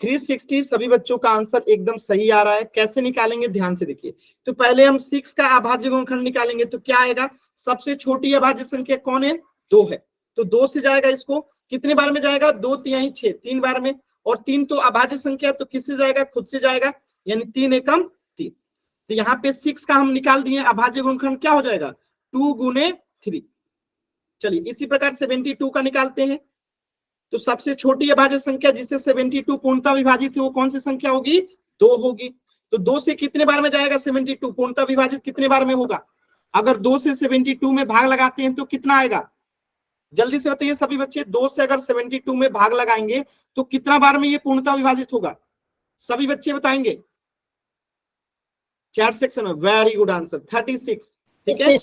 360 सभी बच्चों का आंसर एकदम सही आ रहा है। कैसे निकालेंगे ध्यान से देखिए। तो पहले हम 6 का अभाज्य गुणनखंड निकालेंगे तो क्या आएगा, सबसे छोटी अभाज्य संख्या कौन है, 2 है। तो 2 से जाएगा, इसको कितने बार में जाएगा, 2 तिहाई 6, 3 बार में। और 3 तो अभाज्य संख्या तो किससे जाएगा, खुद से जाएगा, यानी 3 एकम 3। तो यहाँ पे 6 का हम निकाल दिए, अभाज्य गुणनखंड क्या हो जाएगा, 2 गुने 3। चलिए इसी प्रकार 72 का निकालते हैं। तो सबसे छोटी अभाज्य संख्या जिससे 72 पूर्णतः विभाजित है वो कौन सी संख्या होगी, 2 होगी। तो 2 से कितने बार में जाएगा 72, पूर्णतः विभाजित कितने बार में होगा। अगर 2 से 72 में भाग लगाते हैं तो कितना आएगा, जल्दी से बताइए सभी बच्चे। 2 से अगर 72 में भाग लगाएंगे तो कितना बार में ये पूर्णतः विभाजित होगा, सभी बच्चे बताएंगे चैट सेक्शन में। वेरी गुड आंसर 36, ठीक है,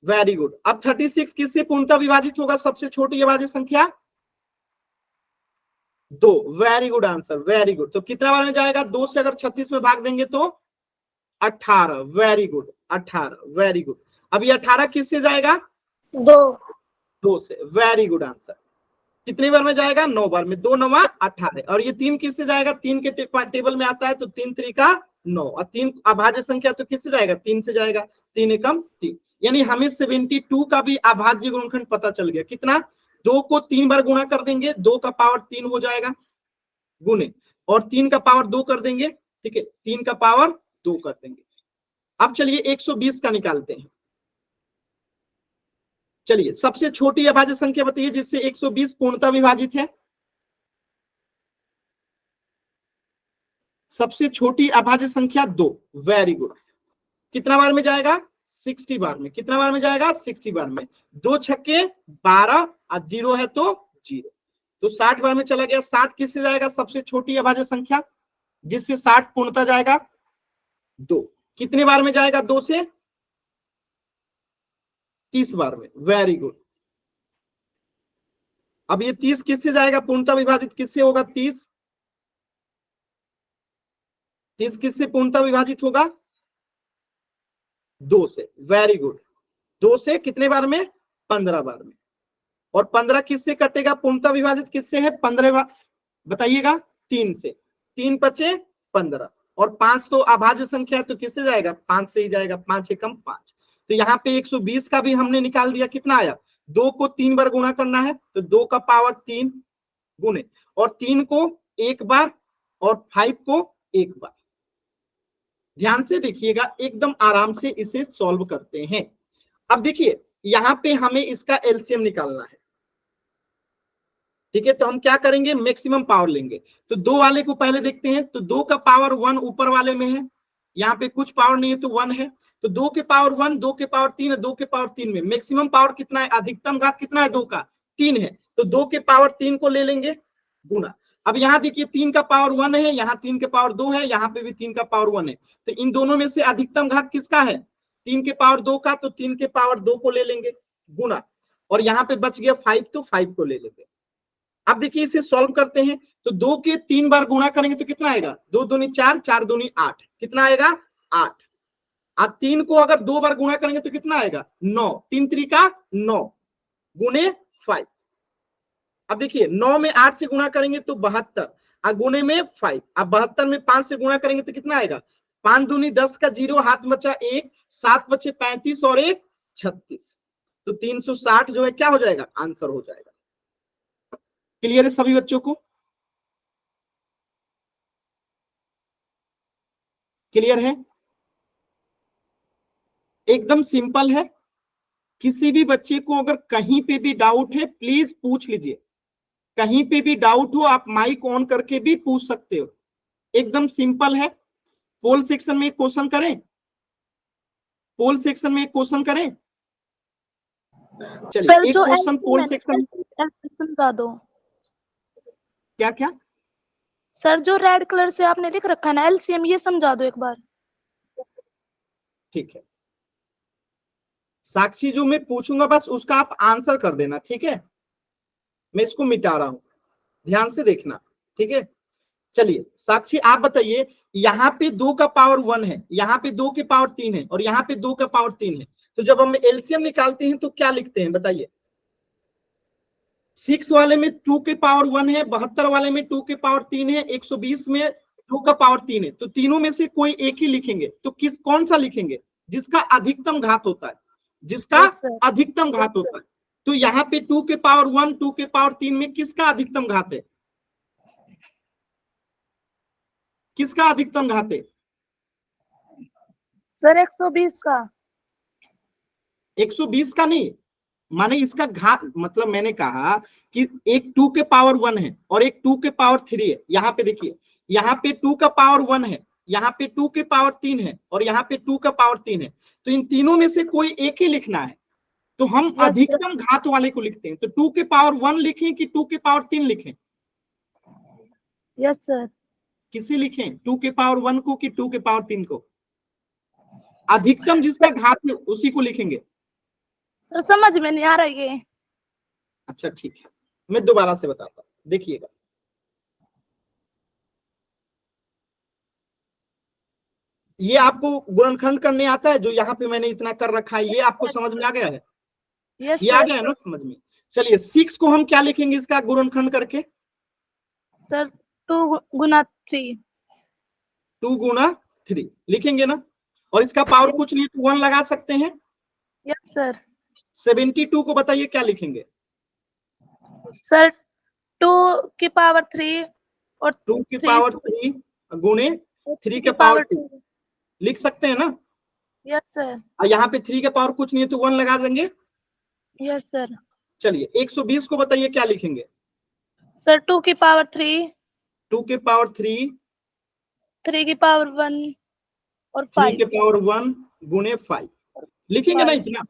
वेरी गुड। अब 36 किससे पूर्णतः विभाजित होगा, सबसे छोटी अभाज्य संख्या 2। Very good answer, very good. तो कितना बार में जाएगा, 2 से अगर 36 में भाग देंगे तो 18, वेरी गुड, 18, वेरी गुड। अब ये 18 किससे जाएगा? 2 से, वेरी गुड आंसर। कितनी बार में जाएगा? 9 बार में, 2 9 18। और ये 3 किससे जाएगा? 3 के टेबल में आता है, तो 3 3 9, और 3 अभाज्य संख्या तो किससे जाएगा? 3 से जाएगा, 3 एकम 3। यानी हमें 72 का भी अभाज्य गुणनखंड पता चल गया। कितना? 2 को 3 बार गुणा कर देंगे, 2 का पावर 3 हो जाएगा गुणे, और 3 का पावर 2 कर देंगे, ठीक है, 3 का पावर 2 कर देंगे। अब चलिए 120 का निकालते हैं। चलिए सबसे छोटी अभाज्य संख्या बताइए जिससे 120 पूर्णतः विभाजित है। सबसे छोटी अभाज्य संख्या 2, वेरी गुड। कितना बार में जाएगा? 60 बार में। कितना बार में जाएगा? 60 बार में। 2 छक्के 12 और 0 है तो 0, तो 60 बार में चला गया। 60 किससे जाएगा? सबसे छोटी अभाज्य संख्या जिससे 60 पूर्णतः जाएगा, 2। कितने बार में जाएगा? 2 से 30 बार में, वेरी गुड। अब ये 30 किससे जाएगा? पूर्णतः विभाजित किससे होगा? 30 किससे पूर्णतः विभाजित होगा? 2 से, वेरी गुड। 2 से कितने बार में? 15 बार में। और 15 किससे कटेगा? पूर्णतः विभाजित किससे है? 15 बार, बताइएगा। 3 से, 3 बचे 15, और 5 तो अभाज्य संख्या है तो किससे जाएगा? 5 से ही जाएगा, 5 एकम 5। तो यहाँ पे 120 का भी हमने निकाल दिया। कितना आया? 2 को 3 बार गुणा करना है, तो 2 का पावर 3 गुणे, और 3 को 1 बार और 5 को 1 बार। ध्यान से देखिएगा, एकदम आराम से इसे सॉल्व करते हैं। अब देखिए यहाँ पे हमें इसका एलसीएम निकालना है, ठीक है। तो हम क्या करेंगे? मैक्सिमम पावर लेंगे। तो 2 वाले को पहले देखते हैं। तो 2 का पावर 1 ऊपर वाले में है, यहाँ पे कुछ पावर नहीं है तो 1 है। तो 2 के पावर 1, 2 के पावर 3 है, 2 के पावर 3 में मैक्सिमम पावर कितना है? अधिकतम घात कितना है? 2 का 3 है, तो 2 के पावर 3 को ले लेंगे गुना। अब यहाँ देखिए 3 का पावर 1 है, यहाँ 3 के पावर 2 है, यहाँ पे भी 3 का पावर 1 है। तो इन दोनों में से अधिकतम घात किसका है? 3 के पावर 2 का, तो 3 के पावर 2 को ले लेंगे गुना, और यहाँ पे बच गया 5, तो 5 को ले लेंगे। अब देखिए इसे सॉल्व करते हैं। तो 2 के 3 बार गुणा करेंगे तो कितना आएगा? 2 दूनी 4, 4 दूनी 8। कितना आएगा? 8। अब 3 को अगर 2 बार गुणा करेंगे तो कितना आएगा? 9। 3 3 9 गुणे 5। अब देखिए 9 में 8 से गुणा करेंगे तो 72, और गुणे में 5। अब 72 में 5 से गुणा करेंगे तो कितना आएगा? 5 दूनी 10 का 0, हाथ बचा 1, 7 बचे 35 और 1 36। तो 360 जो है क्या हो जाएगा? आंसर हो जाएगा। क्लियर है सभी बच्चों को? क्लियर है? एकदम सिंपल है। किसी भी बच्चे को अगर कहीं पे भी डाउट है प्लीज पूछ लीजिए। कहीं पे भी डाउट हो आप माइक ऑन करके भी पूछ सकते हो। एकदम सिंपल है। पोल सेक्शन में एक क्वेश्चन करें? पोल सेक्शन में एक क्वेश्चन करें? चलिए एक क्वेश्चन पोल सेक्शन। समझा दो क्या क्या? सर, जो रेड कलर से आपने लिख रखा है ना एलसीएम, ये समझा दो एक बार। ठीक है साक्षी, जो मैं पूछूंगा बस उसका आप आंसर कर देना, ठीक है। मैं इसको मिटा रहा हूं, ध्यान से देखना, ठीक है। चलिए साक्षी आप बताइए, यहाँ पे 2 का पावर 1 है, यहाँ पे 2 के पावर 3 है, और यहाँ पे 2 का पावर 3 है। तो जब हम एलसीएम निकालते हैं तो क्या लिखते हैं बताइए? 6 वाले में 2 के पावर 1 है, 72 वाले में 2 के पावर 3 है, 120 में 2 का पावर 3 है। तो तीनों में से कोई एक ही लिखेंगे। तो कौन सा लिखेंगे? जिसका अधिकतम घात होता है, जिसका अधिकतम घात होता है। तो यहाँ पे 2 के पावर 1, 2 के पावर 3 में किसका अधिकतम घात है? किसका अधिकतम घात है? सर 120 का। 120 का नहीं, माने इसका घात मतलब मैंने कहा कि एक 2 के पावर 1 है और एक 2 के पावर 3 है। यहाँ पे देखिए, यहाँ पे 2 का पावर 1 है, यहाँ पे 2 के पावर 3 है, और यहाँ पे 2 का पावर 3 है। तो इन तीनों में से कोई एक ही लिखना है। तो हम अधिकतम घात वाले को लिखते हैं। तो 2 के पावर 1 लिखें कि 2 के पावर 3 लिखें? Yes sir. किसे लिखें? 2 के पावर 1 को कि 2 के पावर 3 को? अधिकतम जिसका घात है उसी को लिखेंगे। सर समझ में नहीं आ रहा ये। अच्छा ठीक है, मैं दोबारा से बताता हूं, देखिएगा। ये आपको गुणनखंड करने आता है, जो यहाँ पे मैंने इतना कर रखा है, ये आपको समझ में आ गया है? यस ये आ सर। गया है ना समझ में? चलिए 6 को हम क्या लिखेंगे इसका गुणनखंड करके? सर 2 गुना 3। 2 गुना 3 लिखेंगे ना, और इसका पावर कुछ नहीं तो 1 लगा सकते हैं। Yes sir. 72 को बताइए क्या लिखेंगे? सर 2 की पावर 3 और 2 की 3 पावर 3 गुणे 3 के पावर 2 लिख सकते हैं ना? Yes sir. और यहाँ पे 3 के पावर कुछ नहीं है तो 1 लगा देंगे। Yes sir. चलिए 120 को बताइए क्या लिखेंगे? सर 2 की पावर 3, 2 के पावर 3, 3 की पावर 1 और 3 के 5। पावर 1 गुणे 5 लिखेंगे ना 5। इतना।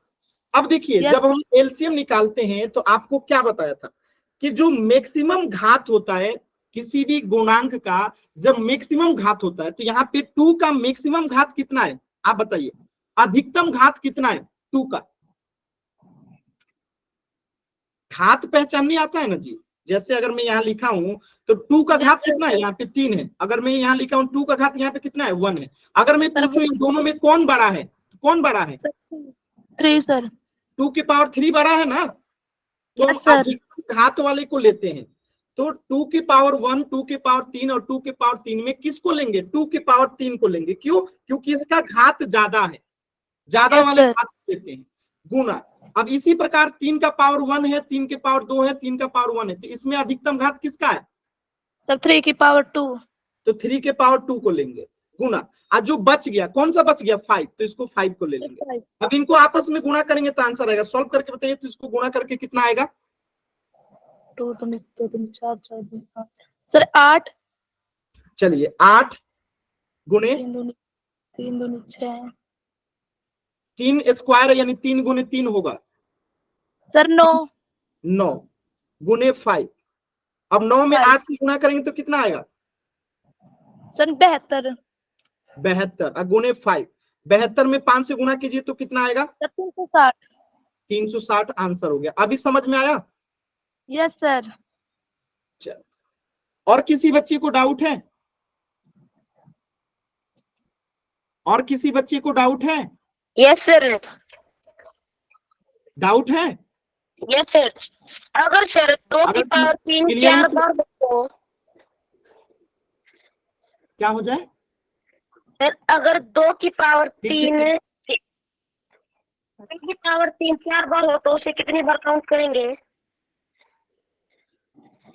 अब देखिए यस जब हम एलसीएम निकालते हैं तो आपको क्या बताया था कि जो मैक्सिमम घात होता है किसी भी गुणांक का, जब मैक्सिमम घात होता है तो यहाँ पे 2 का मैक्सिमम घात कितना है आप बताइए, अधिकतम घात कितना है 2 का? घात पहचानने आता है ना जी? जैसे अगर मैं यहाँ लिखा हूं तो 2 का घात कितना है, यहाँ पे 3 है। अगर मैं यहाँ लिखा हूं 2 का घात यहाँ पे कितना है 1 है। अगर मैं सर पूछूं इन दोनों में कौन बड़ा है, तो कौन बड़ा है? 3 सर। 2 की पावर 3 बड़ा है ना, तो हम यस सर। अधिकतम घात वाले को लेते हैं। तो 2 की पावर 1, 2 की पावर 3 और 2 की पावर 3 में किसको लेंगे? 2 की पावर 3 को लेंगे। क्यों? क्योंकि इसका घात ज्यादा है, ज्यादा यस वाले सर। घात को लेते हैं गुना। अब इसी प्रकार 3 का पावर 1 है, 3 के पावर 2 है, 3 का पावर 1 है, तो इसमें अधिकतम घात किसका है? सर 3 की पावर 2। तो 3 के पावर 2 को लेंगे गुना। आज जो बच गया कौन सा बच गया 5, तो इसको 5 को ले लेंगे। अब इनको आपस में गुणा करेंगे तो आंसर आएगा। सॉल्व करके बताइए तो इसको गुणा करके कितना आएगा? 2 2 4 4 8 सर 8। चलिए 8 गुणे 3 2 6 3 स्क्वायर यानी 3 गुणे 3 होगा सर 9 9 गुणे 5। अब 9 में 5 8 से गुणा करेंगे तो कितना आएगा? सर 72 72 गुणे 5। 72 में 5 से गुणा कीजिए तो कितना आएगा? सर 360। 360 आंसर हो गया। अभी समझ में आया? Yes sir. चल, और किसी बच्चे को डाउट है? और किसी बच्चे को डाउट है? Yes sir. डाउट है? Yes sir. अगर सर 2 की अगर पावर 3 क्लियर 4 बार हो क्या हो जाए? सर, अगर 2 की पावर फिर से 3 2 की पावर 3 4 बार हो तो उसे कितनी बार काउंट करेंगे?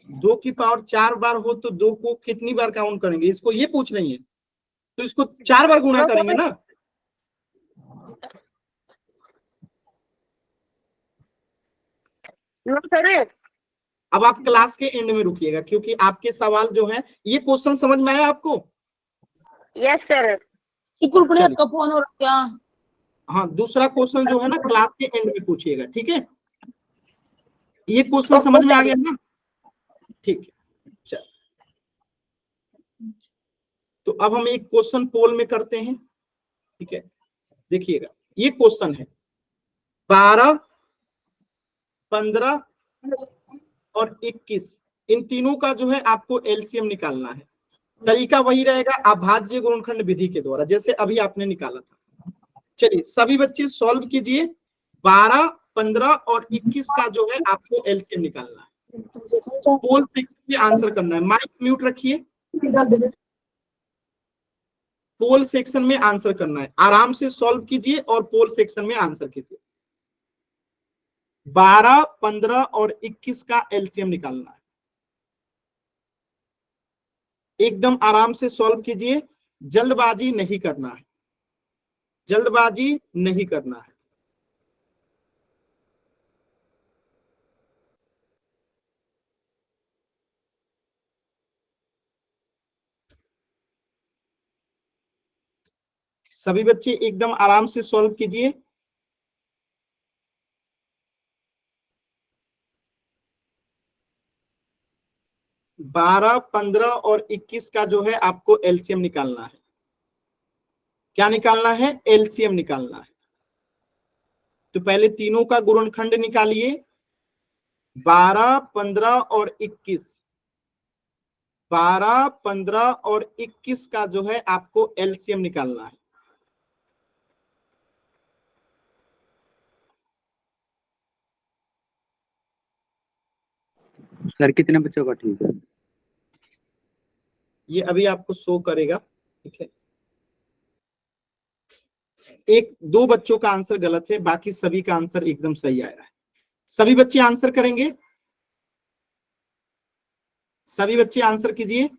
2 की पावर 4 बार हो तो 2 को कितनी बार काउंट करेंगे, इसको ये पूछ रही है? तो इसको 4 बार गुणा करेंगे ना। No sir. अब आप क्लास के एंड में रुकिएगा क्योंकि आपके सवाल जो है, ये क्वेश्चन समझ में आया आपको? Yes sir. चलिए। का फोन हो गया। हाँ, दूसरा क्वेश्चन जो है ना क्लास के एंड में पूछिएगा, ठीक है? ये क्वेश्चन समझ में आ गया ना? ठीक है, चल। तो अब हम एक क्वेश्चन पोल में करते हैं, ठीक है? देखिएगा, ये क्वेश्चन है 12, 15 और 21, इन तीनों का जो है आपको एलसीएम निकालना है। तरीका वही रहेगा, अभाज्य गुणनखंड विधि के द्वारा, जैसे अभी आपने निकाला था। चलिए सभी बच्चे सॉल्व कीजिए। 12, 15 और 21 का जो है आपको एलसीएम निकालना है। पोल सेक्शन में आंसर करना है। माइक म्यूट रखिए। पोल सेक्शन में आंसर करना है, आराम से सॉल्व कीजिए और पोल सेक्शन में आंसर कीजिए। 12, 15 और 21 का एलसीएम निकालना है। एकदम आराम से सॉल्व कीजिए, जल्दबाजी नहीं करना है, जल्दबाजी नहीं करना है। सभी बच्चे एकदम आराम से सॉल्व कीजिए। बारह, 15 और 21 का जो है आपको एलसीएम निकालना है। क्या निकालना है? एलसीएम निकालना है। तो पहले तीनों का गुणनखंड निकालिए, 12, 15 और 21। 12, 15 और 21 का जो है आपको एलसीएम निकालना है। सर कितने बच्चों का ठीक है? ये अभी आपको शो करेगा, ठीक है। एक दो बच्चों का आंसर गलत है, बाकी सभी का आंसर एकदम सही आया है। सभी बच्चे आंसर करेंगे, सभी बच्चे आंसर कीजिए।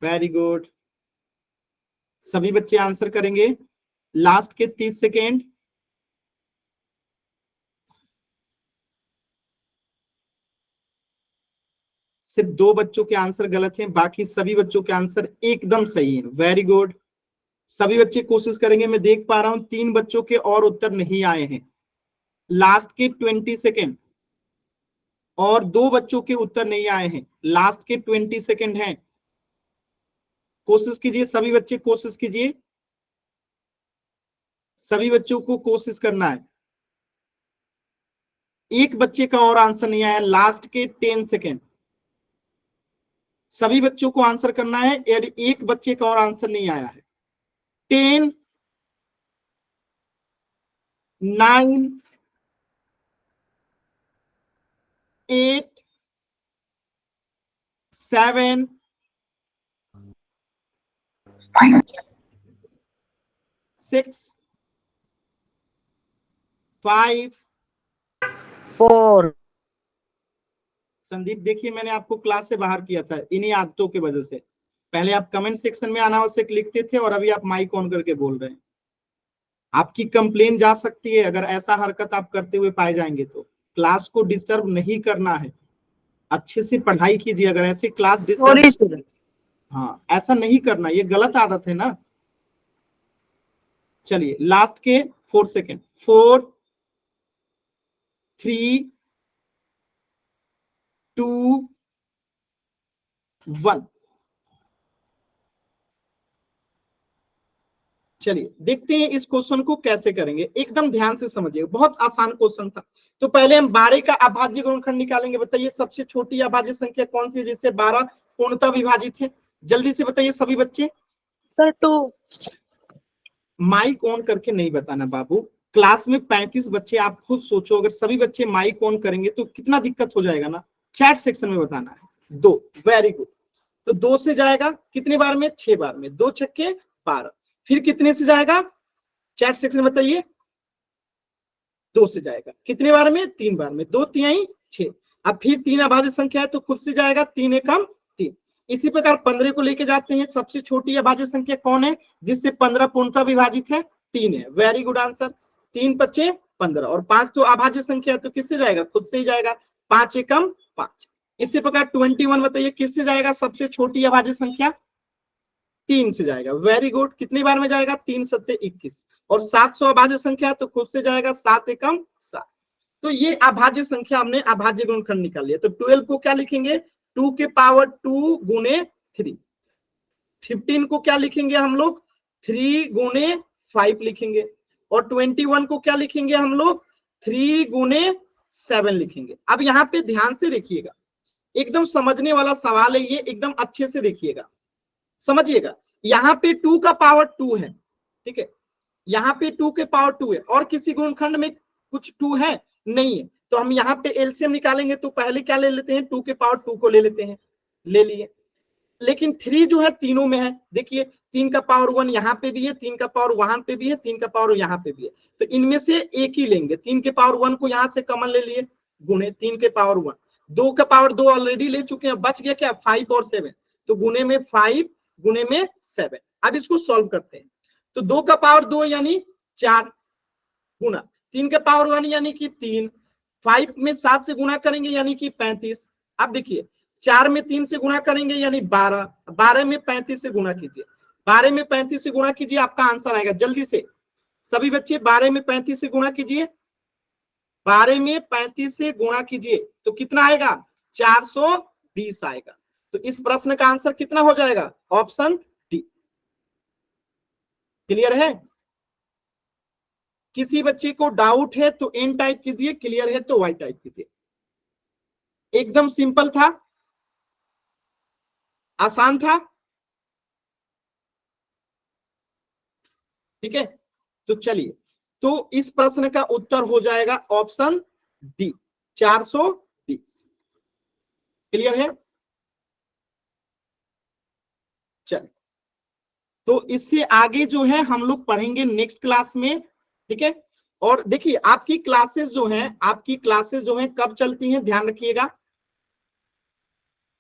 वेरी गुड, सभी बच्चे आंसर करेंगे। लास्ट के 30 सेकेंड। सिर्फ दो बच्चों के आंसर गलत हैं, बाकी सभी बच्चों के आंसर एकदम सही हैं। वेरी गुड, सभी बच्चे कोशिश करेंगे। मैं देख पा रहा हूं 3 बच्चों के और उत्तर नहीं आए हैं। लास्ट के 20 सेकेंड, और 2 बच्चों के उत्तर नहीं आए हैं। लास्ट के 20 सेकेंड हैं, कोशिश कीजिए, सभी बच्चे कोशिश कीजिए, सभी बच्चों को कोशिश करना है। एक बच्चे का और आंसर नहीं आया। लास्ट के 10 सेकेंड, सभी बच्चों को आंसर करना है, यदि एक बच्चे का और आंसर नहीं आया है। 10, 9, 8, 7, 6, 5, 4। संदीप देखिए, मैंने आपको क्लास से बाहर किया था इन्हीं आदतों की वजह से। पहले आप कमेंट सेक्शन में अनावश्यक लिखते थे और अभी आप माइक ऑन करके बोल रहे हैं। आपकी कंप्लेन जा सकती है अगर ऐसा हरकत आप करते हुए पाए जाएंगे तो। क्लास को डिस्टर्ब नहीं करना है, अच्छे से पढ़ाई कीजिए। अगर ऐसे क्लास डिस्टर्ब, हाँ ऐसा नहीं करना, ये गलत आदत है ना। चलिए लास्ट के 4 सेकेंड। 4, 3, 2, 1। चलिए देखते हैं इस क्वेश्चन को कैसे करेंगे। एकदम ध्यान से समझिए, बहुत आसान क्वेश्चन था। तो पहले हम 12 का अभाज्य गुणनखंड निकालेंगे। बताइए सबसे छोटी अभाज्य संख्या कौन सी है जिससे 12 पूर्णतः विभाजित है? जल्दी से बताइए सभी बच्चे। सर 2। माइक ऑन करके नहीं बताना बाबू, क्लास में 35 बच्चे, आप खुद सोचो अगर सभी बच्चे माइक ऑन करेंगे तो कितना दिक्कत हो जाएगा ना। चैट सेक्शन में बताना है। 2, वेरी गुड। तो 2 से जाएगा कितने बार में? 6 बार में। 2 छक्के 12। फिर कितने से जाएगा? चैट सेक्शन में बताइए। 2 से जाएगा कितने बार में? 3 बार में। 2 तिहाई 6। अब फिर 3 अभाज्य संख्या है तो खुद से जाएगा, 3 एकम 3। इसी प्रकार 15 को लेके जाते हैं। सबसे छोटी अभाज्य संख्या कौन है जिससे 15 पूर्णतः विभाजित है? 3 है। Very good answer. 3 5 15, और 5 तो अभाज्य संख्या है तो किससे जाएगा? खुद से ही जाएगा। 5 एकम 5। इसी प्रकार 21 बताइए किससे जाएगा? सबसे छोटी अभाज्य संख्या 3 से जाएगा। Very good. कितनी बार में जाएगा? 3 सत्ते 21, और 700 अभाज्य संख्या तो खुद से जाएगा। 7 एकम 7। तो ये अभाज्य संख्या हमने अभाज्य गुणनखंड निकाल लिया। तो 12 को क्या लिखेंगे? 2 के पावर 2 गुने 3। 15 को क्या लिखेंगे हम लोग? 3 गुने 5 लिखेंगे। और 21 को क्या लिखेंगे हम लोग? 3 गुने 7 लिखेंगे। अब यहाँ पे ध्यान से देखिएगा, एकदम समझने वाला सवाल है ये, एकदम अच्छे से देखिएगा, समझिएगा। यहाँ पे 2 का पावर 2 है, ठीक है। यहाँ पे 2 के पावर 2 है, और किसी गुणनखंड में कुछ 2 है? नहीं है। तो हम यहाँ पे एलसीएम निकालेंगे तो पहले क्या ले लेते हैं? 2 के पावर 2 को ले लेते हैं, ले लिए। लेकिन 3 जो है तीनों में है। देखिए 3 का पावर 1 यहाँ पे भी है, 3 का पावर वहां पे भी है, 3 का पावर यहाँ पे भी है। तो इनमें से एक ही लेंगे। 3 के पावर 1 को यहाँ से कॉमन ले लिए, गुणे 3 के पावर 1। 2 का पावर 2 ऑलरेडी ले चुके हैं, बच गया क्या? 5 और 7। तो गुणे में 5 गुणे में 7। अब इसको सॉल्व करते हैं। तो 2 का पावर 2 यानी 4 गुना 3 के पावर 1 यानी कि 3। 5 में 7 से गुना करेंगे यानी कि 35। अब देखिए 4 में 3 से गुना करेंगे यानी 12। 12 में 35 से गुना कीजिए। 12 में 35 से गुना कीजिए, आपका आंसर आएगा। जल्दी से सभी बच्चे 12 में 35 से गुणा कीजिए। 12 में 35 से गुणा कीजिए तो कितना आएगा? 420 आएगा। तो इस प्रश्न का आंसर कितना हो जाएगा? Option D. क्लियर है? किसी बच्चे को डाउट है तो एन टाइप कीजिए, क्लियर है तो वाई टाइप कीजिए। एकदम सिंपल था, आसान था, ठीक है। तो चलिए तो इस प्रश्न का उत्तर हो जाएगा ऑप्शन डी 420। क्लियर है? चल, तो इससे आगे जो है हम लोग पढ़ेंगे नेक्स्ट क्लास में, ठीक है। और देखिए आपकी क्लासेस जो हैं कब चलती हैं, ध्यान रखिएगा।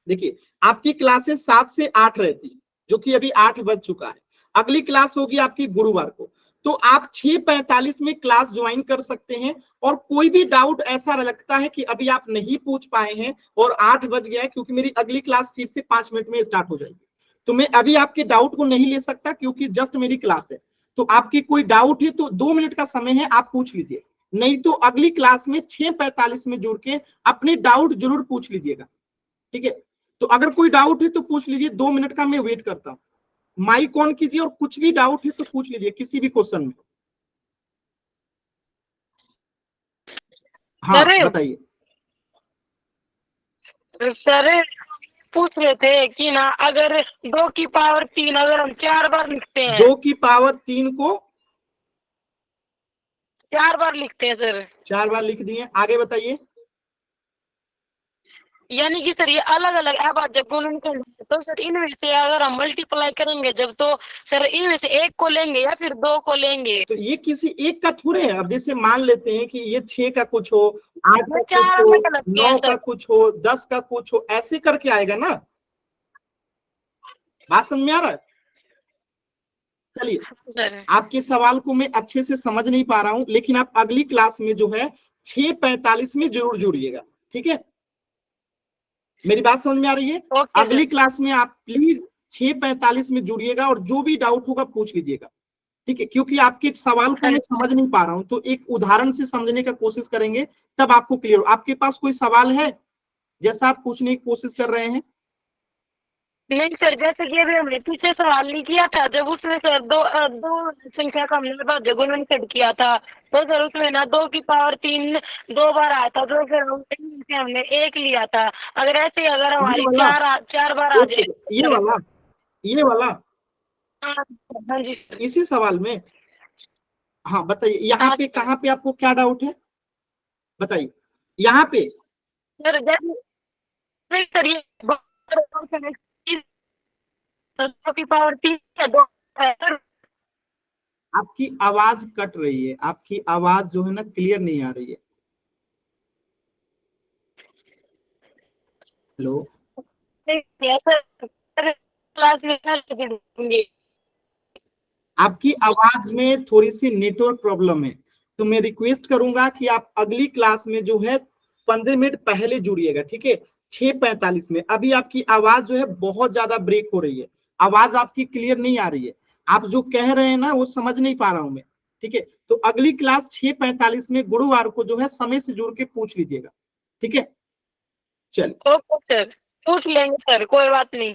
देखिए आपकी क्लासेस 7 से 8 रहती है, जो कि अभी 8 बज चुका है। अगली क्लास होगी आपकी गुरुवार को, तो आप 6:45 में क्लास ज्वाइन कर सकते हैं। और कोई भी डाउट ऐसा लगता है कि अभी आप नहीं पूछ पाए हैं और 8 बज गया है, क्योंकि मेरी अगली क्लास फिर से 5 मिनट में स्टार्ट हो जाएगी, तो मैं अभी आपके डाउट को नहीं ले सकता, क्योंकि जस्ट मेरी क्लास है। तो आपकी कोई डाउट है तो 2 मिनट का समय है, आप पूछ लीजिए, नहीं तो अगली क्लास में 6:45 में जुड़ के अपने डाउट जरूर पूछ लीजिएगा, ठीक है। तो अगर कोई डाउट है तो पूछ लीजिए, 2 मिनट का मैं वेट करता हूँ। माइक ऑन कीजिए और कुछ भी डाउट है तो पूछ लीजिए किसी भी क्वेश्चन में। हाँ सर बताइए। सर पूछ रहे थे कि ना, अगर 2 की पावर 3 अगर हम 4 बार लिखते हैं, 2 की पावर 3 को 4 बार लिखते हैं सर, 4 बार लिख दिए, आगे बताइए। यानी कि सर ये अलग अलग है बात। जब गुणनखंड तो सर इनमें से अगर हम मल्टीप्लाई करेंगे जब, तो सर इनमें से एक को लेंगे या फिर 2 को लेंगे? तो ये किसी एक का थोड़े है। अब जैसे मान लेते हैं कि ये 6 का कुछ हो, 8 का कुछ 4 हो, अलग अलग के 9 हैं का सर। कुछ हो, 10 का कुछ हो, ऐसे करके आएगा ना। बात समझ में आ रहा है? चलिए, सर आपके सवाल को मैं अच्छे से समझ नहीं पा रहा हूं, लेकिन आप अगली क्लास में जो है 6:45 में जरूर जुड़िएगा, ठीक है। मेरी बात समझ में आ रही है? ओके अगली सर। क्लास में आप प्लीज 6:45 में जुड़िएगा और जो भी डाउट होगा पूछ लीजिएगा, ठीक है। क्योंकि आपके सवाल को मैं समझ नहीं पा रहा हूं, तो एक उदाहरण से समझने का कोशिश करेंगे, तब आपको क्लियर हो। आपके पास कोई सवाल है जैसा आप पूछने की कोशिश कर रहे हैं? नहीं सर, जैसे कि अभी हमने पीछे सवाल नहीं किया था, जब उसमें सर दो संख्या का हमने भाज्य गुणनखंड किया था, तो सर उसमें ना 2 की पावर 3 2 बार आया था, तो फिर हमने 1 लिया था। अगर ऐसे अगर हमारी ये वाला, 4 बार आ जाए, ये वाला, ये वाला, हाँ जी सर। इसी सवाल में। हाँ बताइए, यहाँ पे कहाँ पे आपको क्या डाउट है, बताइए यहाँ पे। सर जैसे नहीं सर, ये 2 की पावर 3 है, 2 है सर। आपकी आवाज कट रही है, आपकी आवाज जो है ना क्लियर नहीं आ रही है। हेलो, क्लास में आपकी आवाज में थोड़ी सी नेटवर्क प्रॉब्लम है, तो मैं रिक्वेस्ट करूंगा कि आप अगली क्लास में जो है 15 मिनट पहले जुड़िएगा, ठीक है। 6:45 में। अभी आपकी आवाज जो है बहुत ज्यादा ब्रेक हो रही है, आवाज आपकी क्लियर नहीं आ रही है। आप जो कह रहे हैं ना वो समझ नहीं पा रहा हूं मैं, ठीक है। तो अगली क्लास 6:45 में गुरुवार को जो है समय से जुड़ के पूछ लीजिएगा, ठीक है। चलिए, ओके सर, पूछ लेंगे सर, कोई बात नहीं।